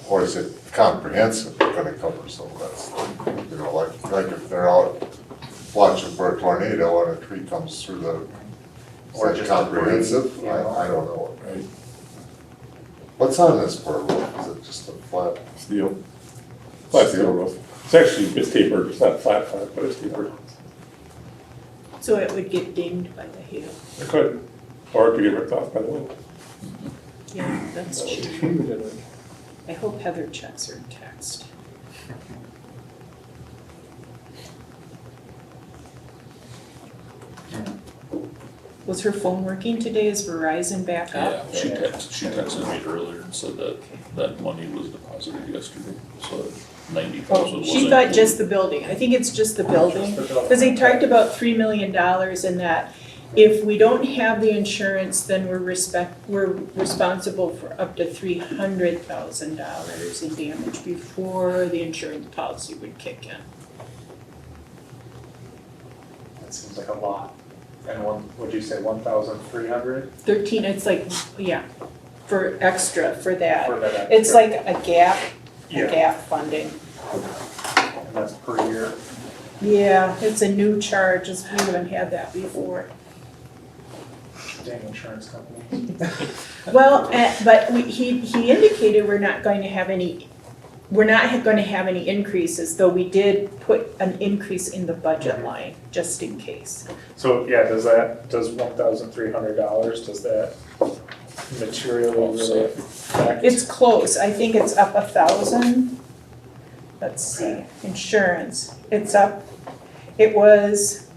Or is it comprehensive, gonna cover some of that stuff? You know, like if they're out watching for a tornado and a tree comes through the, Or is that just comprehensive? debris, you know. I don't know. Right. What's on this for a roof? Is it just a flat? Steel. Flat steel roof. It's actually, it's tapered, it's not flat, but it's tapered. so it would get dinged by the hail. It could, or it could get ripped off by the wind. Yeah, that's true. I hope Heather checks her text. Was her phone working today? Is Verizon back Yeah, up? she texted me earlier and said that that money was deposited yesterday, so 90,000 Oh, was she thought just the building. I think it's just the building. Because they talked about $3 million and that if we don't have the insurance, then we're responsible for up to $300,000 in damage before the insurance policy would kick in. That seems like a lot. And what'd you say, 1,300 13, it's like, yeah, for extra for that. for that extra? It's like a gap Yeah, funding. and that's per year. Yeah, it's a new charge, we haven't had that before. Dang insurance company. Well, but he indicated we're not going to have any increases, though we did put an increase in the budget line, just in case. So, yeah, does $1,300, does that materially really affect? It's close, I think it's up 1,000. Let's see, insurance, it's up, it was,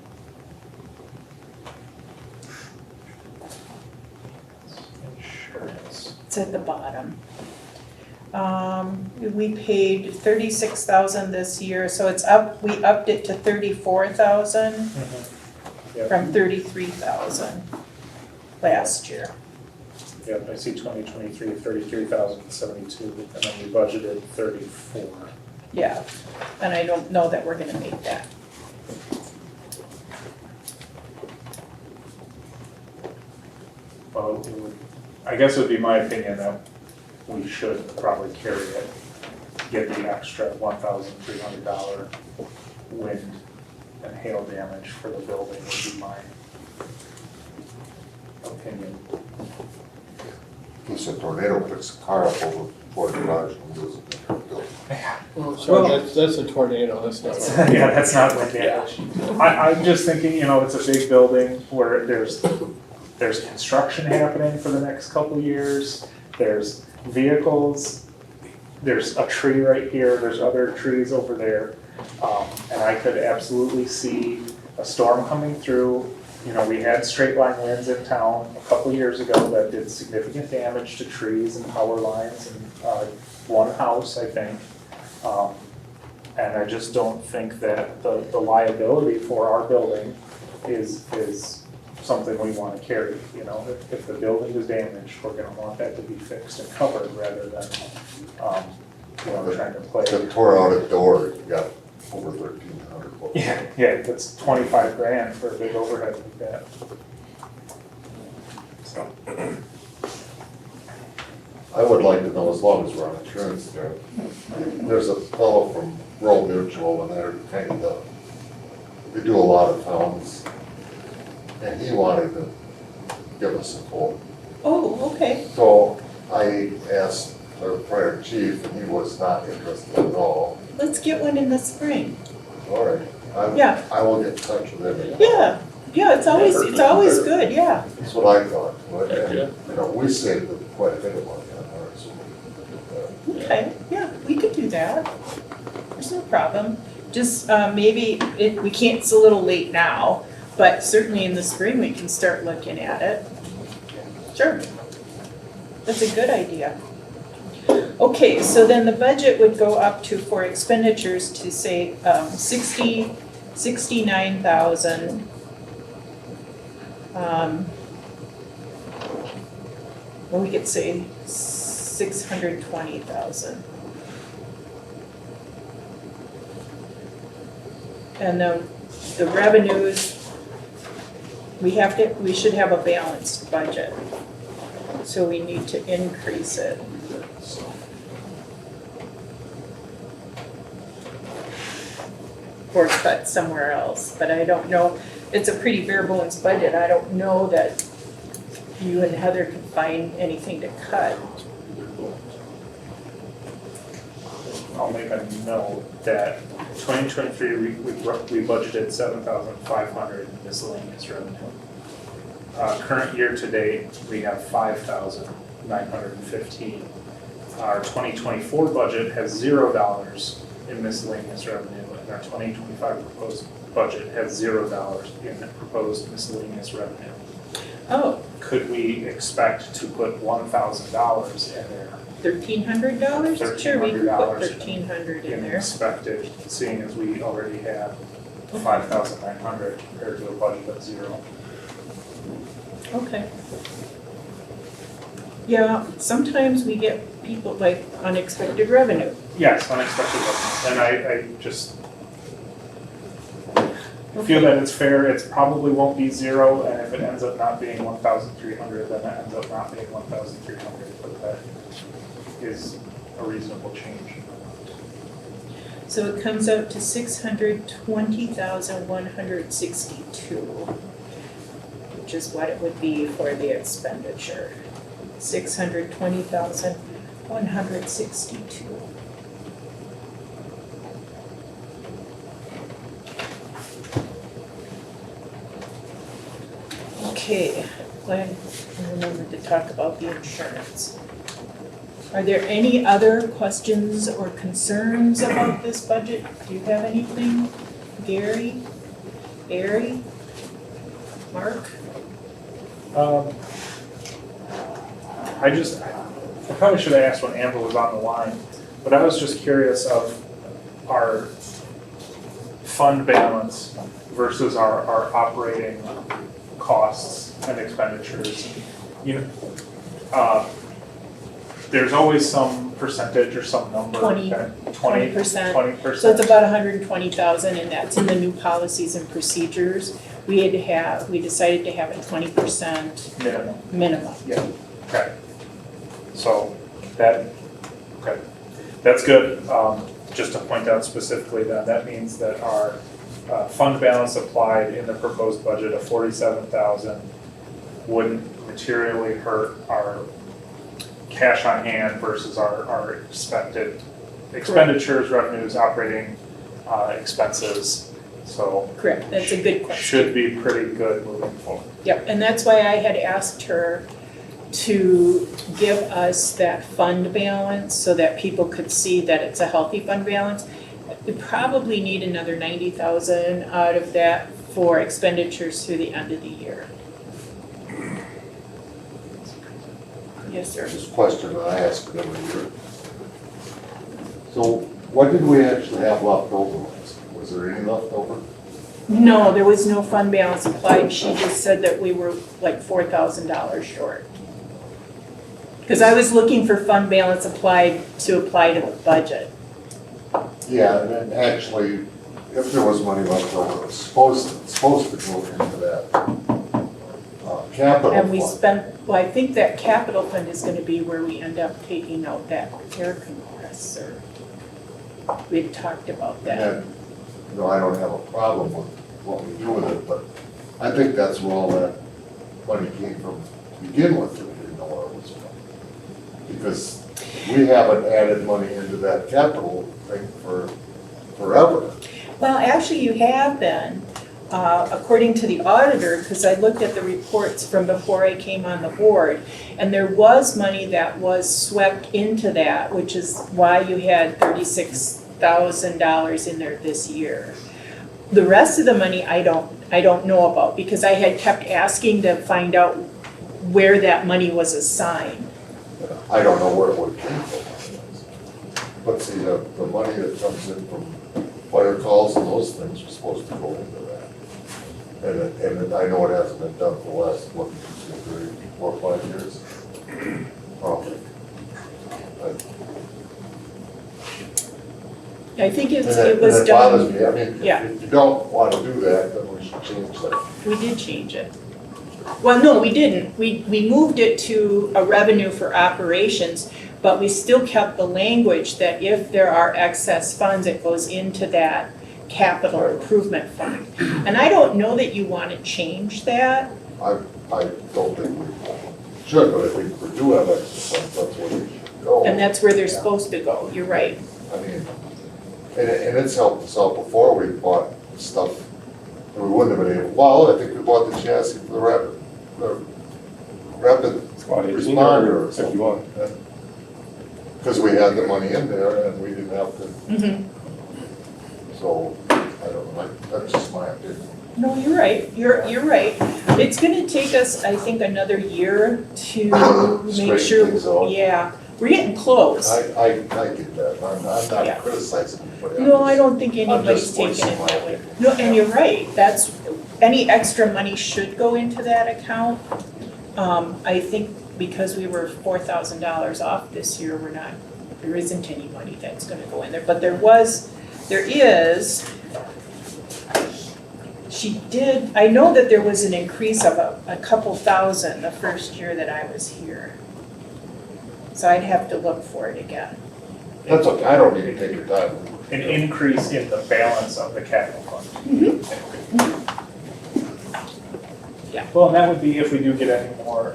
Insurance. it's at the bottom. We paid 36,000 this year, so it's up, we upped it to 34,000 Yep. from 33,000 last year. Yep, I see 2023, 33,072, and then we budgeted 34. Yeah, and I don't know that we're gonna make that. Well, I guess it would be my opinion that we should probably carry it, get the extra $1,300 wind and hail damage for the building would be my opinion. In case a tornado picks a car up over Fort Garage and goes in the building. So that's a tornado, that's not. Yeah, that's not wind damage. I'm just thinking, it's a big building where there's construction happening for the next couple years, there's vehicles, there's a tree right here, there's other trees over there. And I could absolutely see a storm coming through. We had straight line winds in town a couple years ago that did significant damage to trees and power lines and one house, I think. And I just don't think that the liability for our building is something we want to carry. If the building is damaged, we're gonna want that to be fixed and covered rather than, trying to play. If it tore out a door, you got over 1,300. Yeah, that's 25 grand for a big overhead like that. So, I would like to know, as long as we're on insurance there, there's a fellow from Rural Mutual, and they're they do a lot of towns, and he wanted to give us a quote. Oh, okay. So I asked our prior chief, and he was not interested at all. Let's get one in the spring. All right, Yeah. I will get in touch with him. Yeah, it's always good, yeah. That's what I thought, and, we saved quite a bit of money on ours. Okay, yeah, we could do that. There's no problem. Just maybe, we can't, it's a little late now, but certainly in the spring, we can start looking at it. Sure. That's a good idea. Okay, so then the budget would go up to, for expenditures, to say 69,000. Well, we could say 620,000. And the revenues, we should have a balanced budget. So we need to increase it. Or cut somewhere else, but I don't know, it's a pretty bare bones budget, I don't know that you and Heather can find anything to cut. I'll make a note that 2023, we budgeted 7,500 miscellaneous revenue. Current year to date, we have 5,915. Our 2024 budget has $0 in miscellaneous revenue, and our 2025 proposed budget has $0 in proposed miscellaneous revenue. Oh, Could we expect to put $1,000 in there $1,300? Sure, we can put $1,300 1,300 in in there. expected, seeing as we already have 5,900 compared to a budget of 0? Okay. Yeah, sometimes we get people like unexpected revenue. Yes, unexpected revenue, and I just feel that it's fair, it probably won't be 0, and if it ends up not being 1,300, then it ends up not being 1,300, but that is a reasonable change. So it comes out to 620,162, which is what it would be for the expenditure. 620,162. Okay, glad I remembered to talk about the insurance. Are there any other questions or concerns about this budget? Do you have anything? Gary? Barry? Mark? I probably should have asked when Amber was on the line, but I was just curious of our fund balance versus our operating costs and expenditures. There's always some percentage or some number. 20%. 20%. So it's about 120,000, and that's in the new policies and procedures. We decided to have a 20% Minimum. minimum. Yeah, okay. So that's good. Just to point out specifically that means that our fund balance applied in the proposed budget of 47,000 wouldn't materially hurt our cash on hand versus our expected expenditures, revenues, operating expenses. So Correct, that's a good question. should be pretty good moving forward. Yep, and that's why I had asked her to give us that fund balance so that people could see that it's a healthy fund balance. We probably need another 90,000 out of that for expenditures through the end of the year. Yes, sir. This question I ask every year. So what did we actually have left over? Was there any left over? No, there was no fund balance applied. She just said that we were like $4,000 short. Because I was looking for fund balance apply to the budget. Yeah, and then actually, if there was money left over, it was supposed to go into that capital And we fund. spent, well, I think that capital fund is gonna be where we end up taking out that air compressor. We had talked about And that. then, I don't have a problem with what we do with it, but I think that's where all that money came from to begin with, if we didn't know where it was from. Because we haven't added money into that capital thing for forever. Well, actually, you have been, according to the auditor, because I looked at the reports from before I came on the board, and there was money that was swept into that, which is why you had $36,000 $4,000 in there this year. The rest of the money, I don't know about, because I had kept asking to find out where that money was assigned. I don't know where it would come from. But see, the money that comes in from fire calls and those things are supposed to go into that. And I know it hasn't been done for the last, what, 4 or 5 years? Probably. I think it was And it bothers done, me, I mean, yeah. if you don't wanna do that, then we should change that. we did change it. Well, no, we didn't. We moved it to a revenue for operations, but we still kept the language that if there are excess funds, it goes into that capital improvement fund. And I don't know that you want to change that. I don't think we should, but if we do have extra funds, that's where we should go. And that's where they're supposed to go, you're right. I mean, and it's helped us out before, we bought stuff that we wouldn't have been able, well, I think we bought the chassis for the rapid Squad 18 responder or 51. because we had the money in there and we didn't have to, so, I don't know, that's just my opinion. No, you're right, you're right. It's gonna take us, I think, another year to make Straighten sure, things out. yeah, we're getting close. I get that, I'm Yeah. not criticizing anybody. No, I don't think I'm anybody's just taking voicing it my that way. opinion. No, and you're right, that's, any extra money should go into that account. I think because we were $4,000 off this year, there isn't any money that's gonna go in there, but there is, I know that there was an increase of a couple thousand the first year that I was here. So I'd have to look for it again. That's okay, I don't need to take your time. An increase in the balance of the capital fund. Yeah. Well, and that would be if we do get any more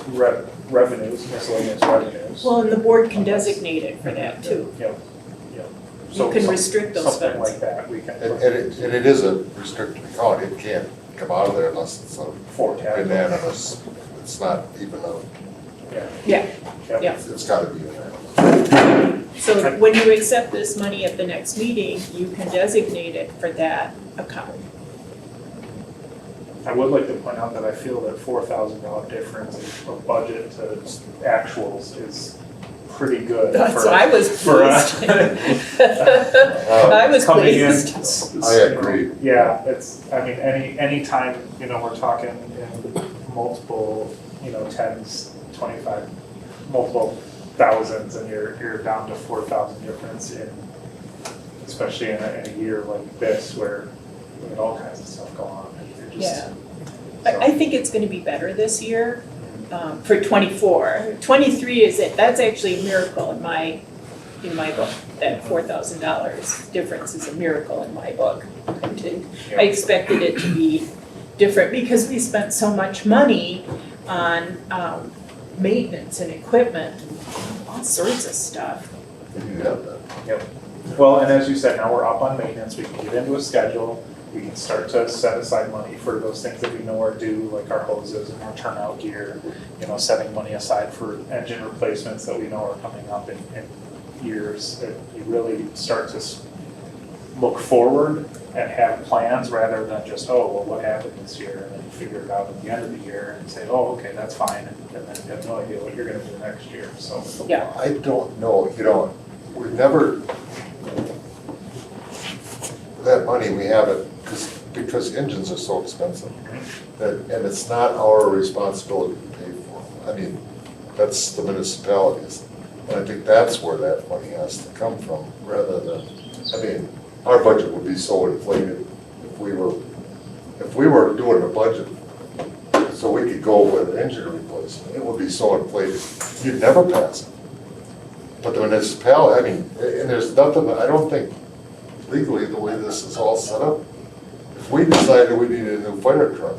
revenues, miscellaneous revenues. Well, and the board can designate it for that too. Yep. You So can some- restrict those Something funds. like that, we can. And it is a restricted account, it can't come out of there unless it's a Forecast. unanimous, it's not even a, Yeah, yeah. it's gotta be unanimous. So when you accept this money at the next meeting, you can designate it for that account. I would like to point out that I feel that $4,000 difference of budget to actuals is pretty good. That's for- why I was for us. pleased. I was Coming in, pleased. I agree. Yeah, it's, I mean, any time, we're talking in multiple, tens, 25, multiple thousands, and you're down to 4,000 difference especially in a year like this where we have all kinds of stuff going on. You're just- Yeah. I think it's gonna be better this year, for 24. 23 that's actually a miracle in my book. That $4,000 difference is a miracle in my book. I expected it to be different because we spent so much money on, maintenance and equipment, and all sorts of stuff. You have that. Well, and as you said, now we're up on maintenance, we can get into a schedule, we can start to set aside money for those things that we know are due, like our hoses and our turnout gear, setting money aside for engine replacements that we know are coming up in years. You really start to look forward and have plans rather than just, what happened this year? And then you figure it out at the end of the year and say, okay, that's fine, and then you have no idea what you're gonna do next year, so. Yeah. I don't know, we've never, that money, we have it, because engines are so expensive. And it's not our responsibility to pay for them. I mean, that's the municipalities. And I think that's where that money has to come from, rather than, our budget would be so inflated if we were doing a budget so we could go with an engine replacement, it would be so inflated, you'd never pass it. But the municipality, and there's nothing, I don't think legally the way this is all set up, if we decided we needed a new fire truck,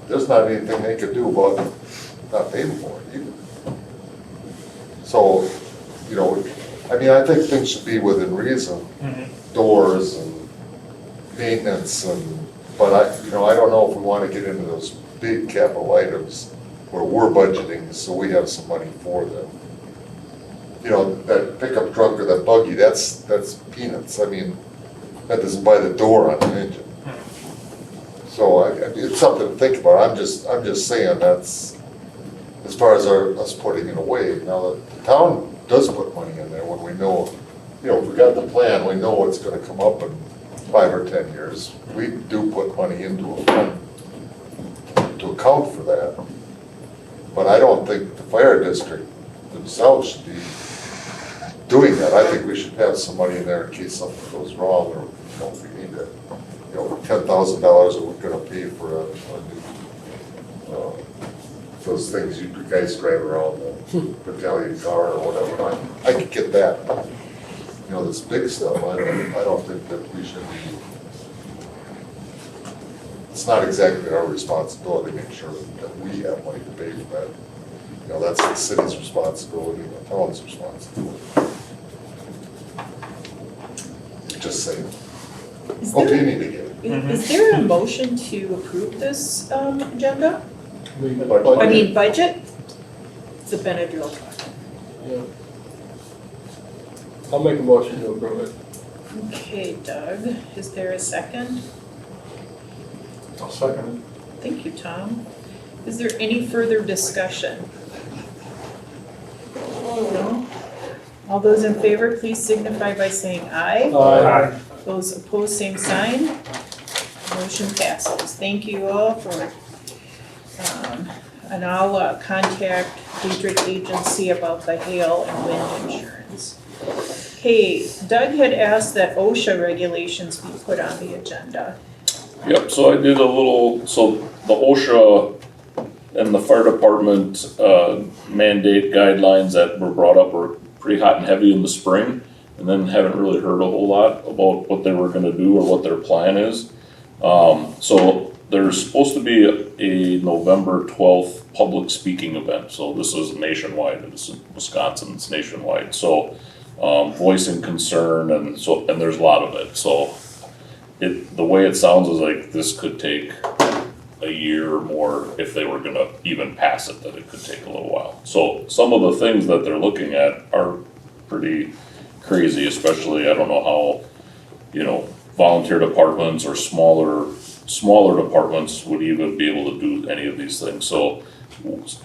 there's not anything they could do about not paying for it either. So, I think things should be within reason, doors and maintenance but I don't know if we want to get into those big capital items where we're budgeting, so we have some money for them. you know, that pickup truck or that buggy, that's peanuts. I mean, that doesn't buy the door on an engine. So it's something to think about. I'm just saying that's, as far as us putting it away. Now, the town does put money in there when we know, you know, if we got the plan, we know what's gonna come up in 5 or 10 years. We do put money into a fund to account for that. But I don't think the fire district themselves should be doing that. I think we should have some money in there in case something goes wrong, or, you know, if we need to, you know, $10,000 that we're gonna pay for a new, those things you guys drive around, the battalion car or whatever. I could get that. You know, this big stuff, I don't think that we should be, it's not exactly our responsibility to make sure that we have money to pay for that. You know, that's the city's responsibility and the town's responsibility. Just saying. Is there- Opinion to give. Is there a motion to approve this agenda? Budget. I mean, budget? It's a Benadryl talk. Yeah. I'll make a motion to approve it. Okay, Doug, is there a second? I'll second Thank you, Tom. Is there any further discussion? No? All those in favor, please signify by saying aye. Aye. Those opposed, same sign. Motion passes. Thank you all for, and I'll contact Diedrich Agency about the hail and wind insurance. Hey, Doug had asked that OSHA regulations be put on the agenda. Yep, so I did a little, so the OSHA and the fire department mandate guidelines that were brought up were pretty hot and heavy in the spring, and then haven't really heard a whole lot about what they were gonna do or what their plan is. So there's supposed to be a November 12th public speaking event, so this is nationwide, it's in Wisconsin, it's nationwide, so voicing concern, and there's a lot of it, so the way it sounds is like this could take a year or more if they were gonna even pass it, that it could take a little while. So some of the things that they're looking at are pretty crazy, especially, I don't know how, you know, volunteer departments or smaller departments would even be able to do any of these things. So,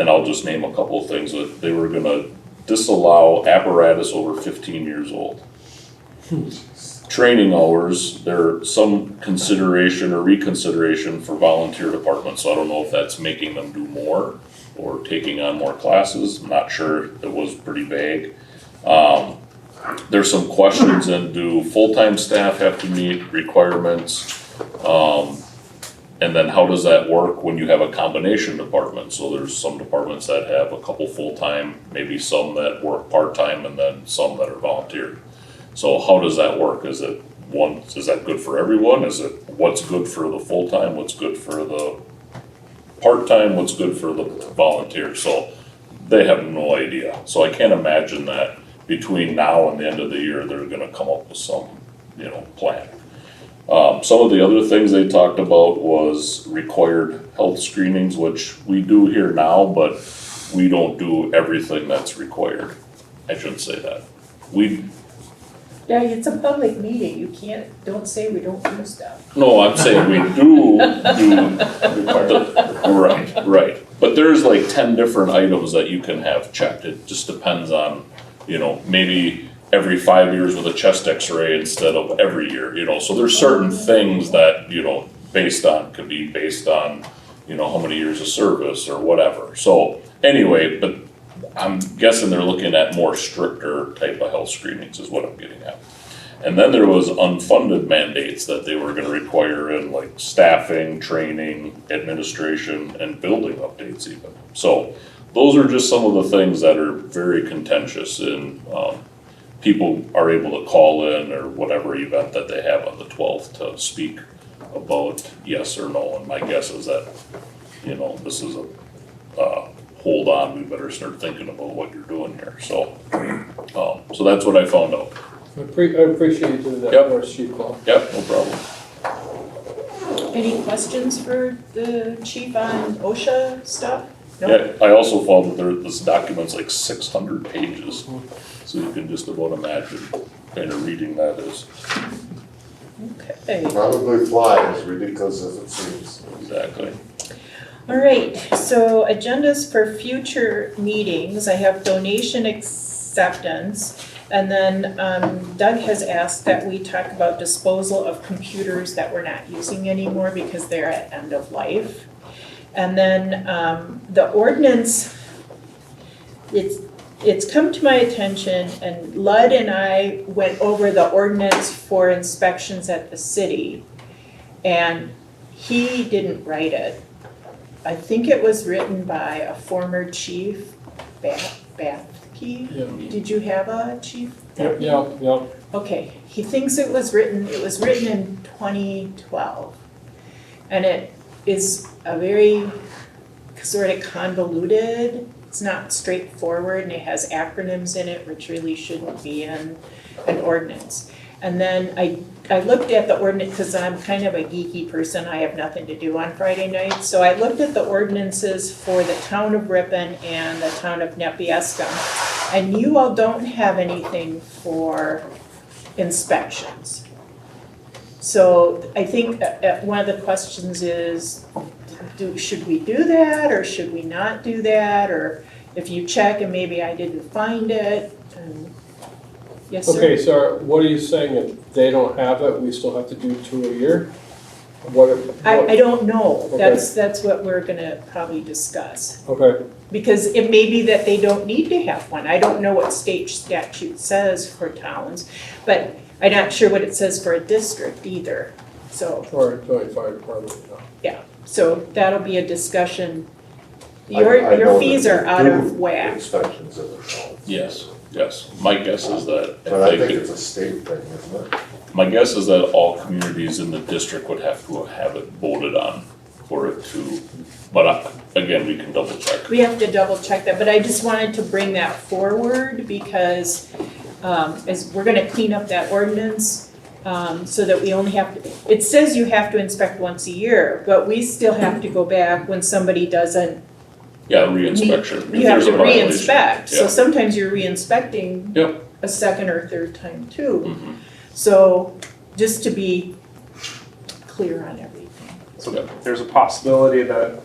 and I'll just name a couple of things that they were gonna disallow apparatus over 15 years old. Training hours, there's some consideration or reconsideration for volunteer departments, so I don't know if that's making them do more or taking on more classes, I'm not sure, it was pretty vague. There's some questions in, do full-time staff have to meet requirements? And then how does that work when you have a combination department? So there's some departments that have a couple full-time, maybe some that work part-time, and then some that are volunteer. So how does that work? Is that good for everyone? Is it what's good for the full-time, what's good for the part-time, what's good for the volunteer? So they have no idea. So I can't imagine that between now and the end of the year, they're gonna come up with some, you know, plan. Some of the other things they talked about was required health screenings, which we do here now, but we don't do everything that's required. I shouldn't say that. Yeah, it's a public meeting, you don't say we don't do stuff. No, I'm saying we do right. But there's like 10 different items that you can have checked. It just depends on, you know, maybe every 5 years with a chest x-ray instead of every year, you know. So there's certain things that, you know, could be based on, you know, how many years of service or whatever. So anyway, but I'm guessing they're looking at more stricter type of health screenings is what I'm getting at. And then there was unfunded mandates that they were gonna require in like staffing, training, administration, and building updates even. So those are just some of the things that are very contentious, and people are able to call in or whatever event that they have on the 12th to speak about yes or no. And my guess is that, you know, this is hold on, we better start thinking about what you're doing here. So, so that's what I found out. I appreciate you doing that Yep. for us, Chief Claw. Yep, no problem. Any questions for the chief on OSHA stuff? No? Yeah, I also found that this document's like 600 pages, so you can just about imagine kind of reading that is. Okay. Probably fly, as ridiculous as it seems. Exactly. All right, so agendas for future meetings, I have donation acceptance. And then Doug has asked that we talk about disposal of computers that we're not using anymore because they're at end of life. And then the ordinance, it's come to my attention, and Lud and I went over the ordinance for inspections at the city, and he didn't write it. I think it was written by a former chief, Bathke. Yeah. Did you have a chief? Yeah. Okay, he thinks it was written in 2012. And it is a very sort of convoluted, it's not straightforward, and it has acronyms in it, which really shouldn't be in an ordinance. And then I looked at the ordinance, because I'm kind of a geeky person, I have nothing to do on Friday nights. So I looked at the ordinances for the town of Ripon and the town of Nepiescum. And you all don't have anything for inspections. So I think one of the questions is, should we do that, or should we not do that? Or if you check and maybe I didn't find it, and yes, sir? Okay, so what are you saying, if they don't have it, we still have to do 2 a year? What? I don't know, Okay. that's what we're gonna probably discuss. Okay, Because it may be that they don't need to have one, I don't know what state statute says for towns, but I'm not sure what it says for a district either, so, or joint fire department, yeah. So that'll be a discussion. I Your know fees that are out they of do whack. Inspections of the town. Yes. My guess is that But I if they think could, it's a state thing, isn't it? my guess is that all communities in the district would have to have it voted on for it to, but again, we can double check. We have to double check that, but I just wanted to bring that forward because as we're gonna clean up that ordinance, so that we only have to, it says you have to inspect once a year, but we still have to go back when somebody doesn't. Yeah, reinspection. if You have there's a to violation. re-inspect, so Yeah. sometimes you're re-inspecting Yep. a second or third time too. Mhm. So just to be clear on everything. So there's a possibility that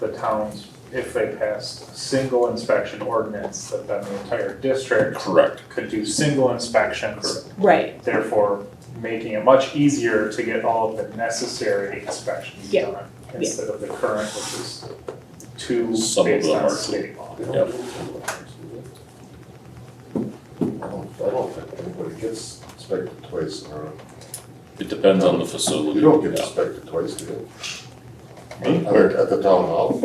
the towns, if they passed a single inspection ordinance, that then the entire district Correct. could do single inspections, Right, therefore making it much easier to get all of the necessary inspections Yeah. done, instead of the current, which is two Some of based them on are two. state law. Yep. I don't think anybody gets inspected twice in a row. It depends on the facility. You don't get Yeah. inspected twice, do you? Me? Where? At the town hall?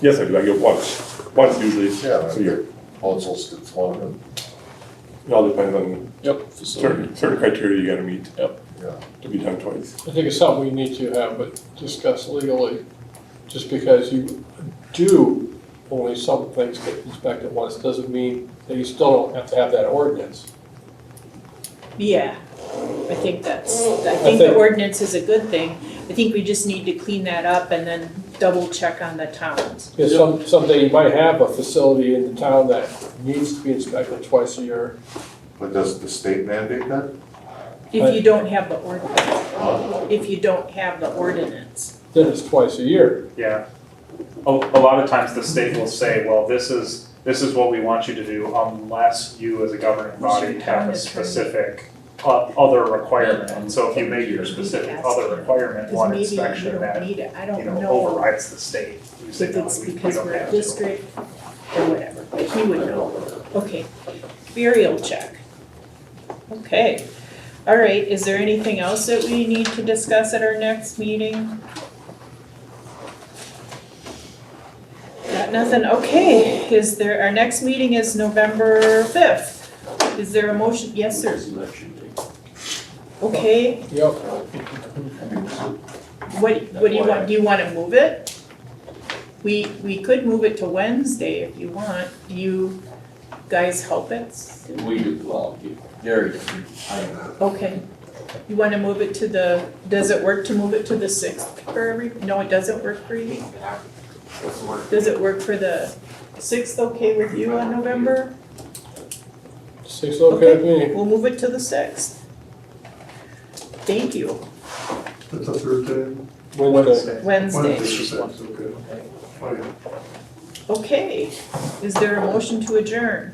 Yes, I do, I get once usually. Yeah, So you're, councils gets one, and, it all depends on Yep, facility. certain criteria you gotta meet yeah. to be done twice. I think it's something we need to have, but discuss legally, just because you do, only some things get inspected once, doesn't mean that you still don't have to have that ordinance. yeah, I think I think think- the ordinance is a good thing. I think we just need to clean that up and then double check on the towns. Because someday you might have a facility in the town that needs to be inspected twice a year. But does the state mandate that? If you don't have the ordinance, Huh? if you don't have the ordinance. Then it's twice a year. Yeah. A lot of times the state will say, well, this is what we want you to do unless you as a governing body have a specific other requirement. And so if you make your specific other requirement one Because maybe you inspection don't that, need it, I don't you know. know, overrides the state, you say, If no, it's we because don't we're a have to. district or whatever, but he would know. Okay, burial check. Okay, all right, is there anything else that we need to discuss at our next meeting? Got nothing, okay, our next meeting is November 5th. Is there a motion? Yes, sir. Okay, Yep. what do you want to move it? We could move it to Wednesday if you want. Do you guys help it? We do, well, Gary, Okay. You want to move it to does it work to move it to the 6th for no, it doesn't work for you? Does it work for the 6th okay with you on November? 6 okay with me? We'll move it to the 6th. Thank you. That's a Thursday. Wednesday. Wednesday. Okay. Oh, yeah. Okay, is there a motion to adjourn?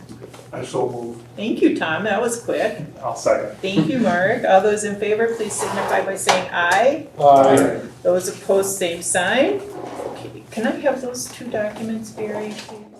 I so move. Thank you, Tom, that was quick. I'll second. Thank you, Mark. All those in favor, please signify by saying aye. Aye. Those opposed, same sign. Okay, can I have those two documents, Barry, please?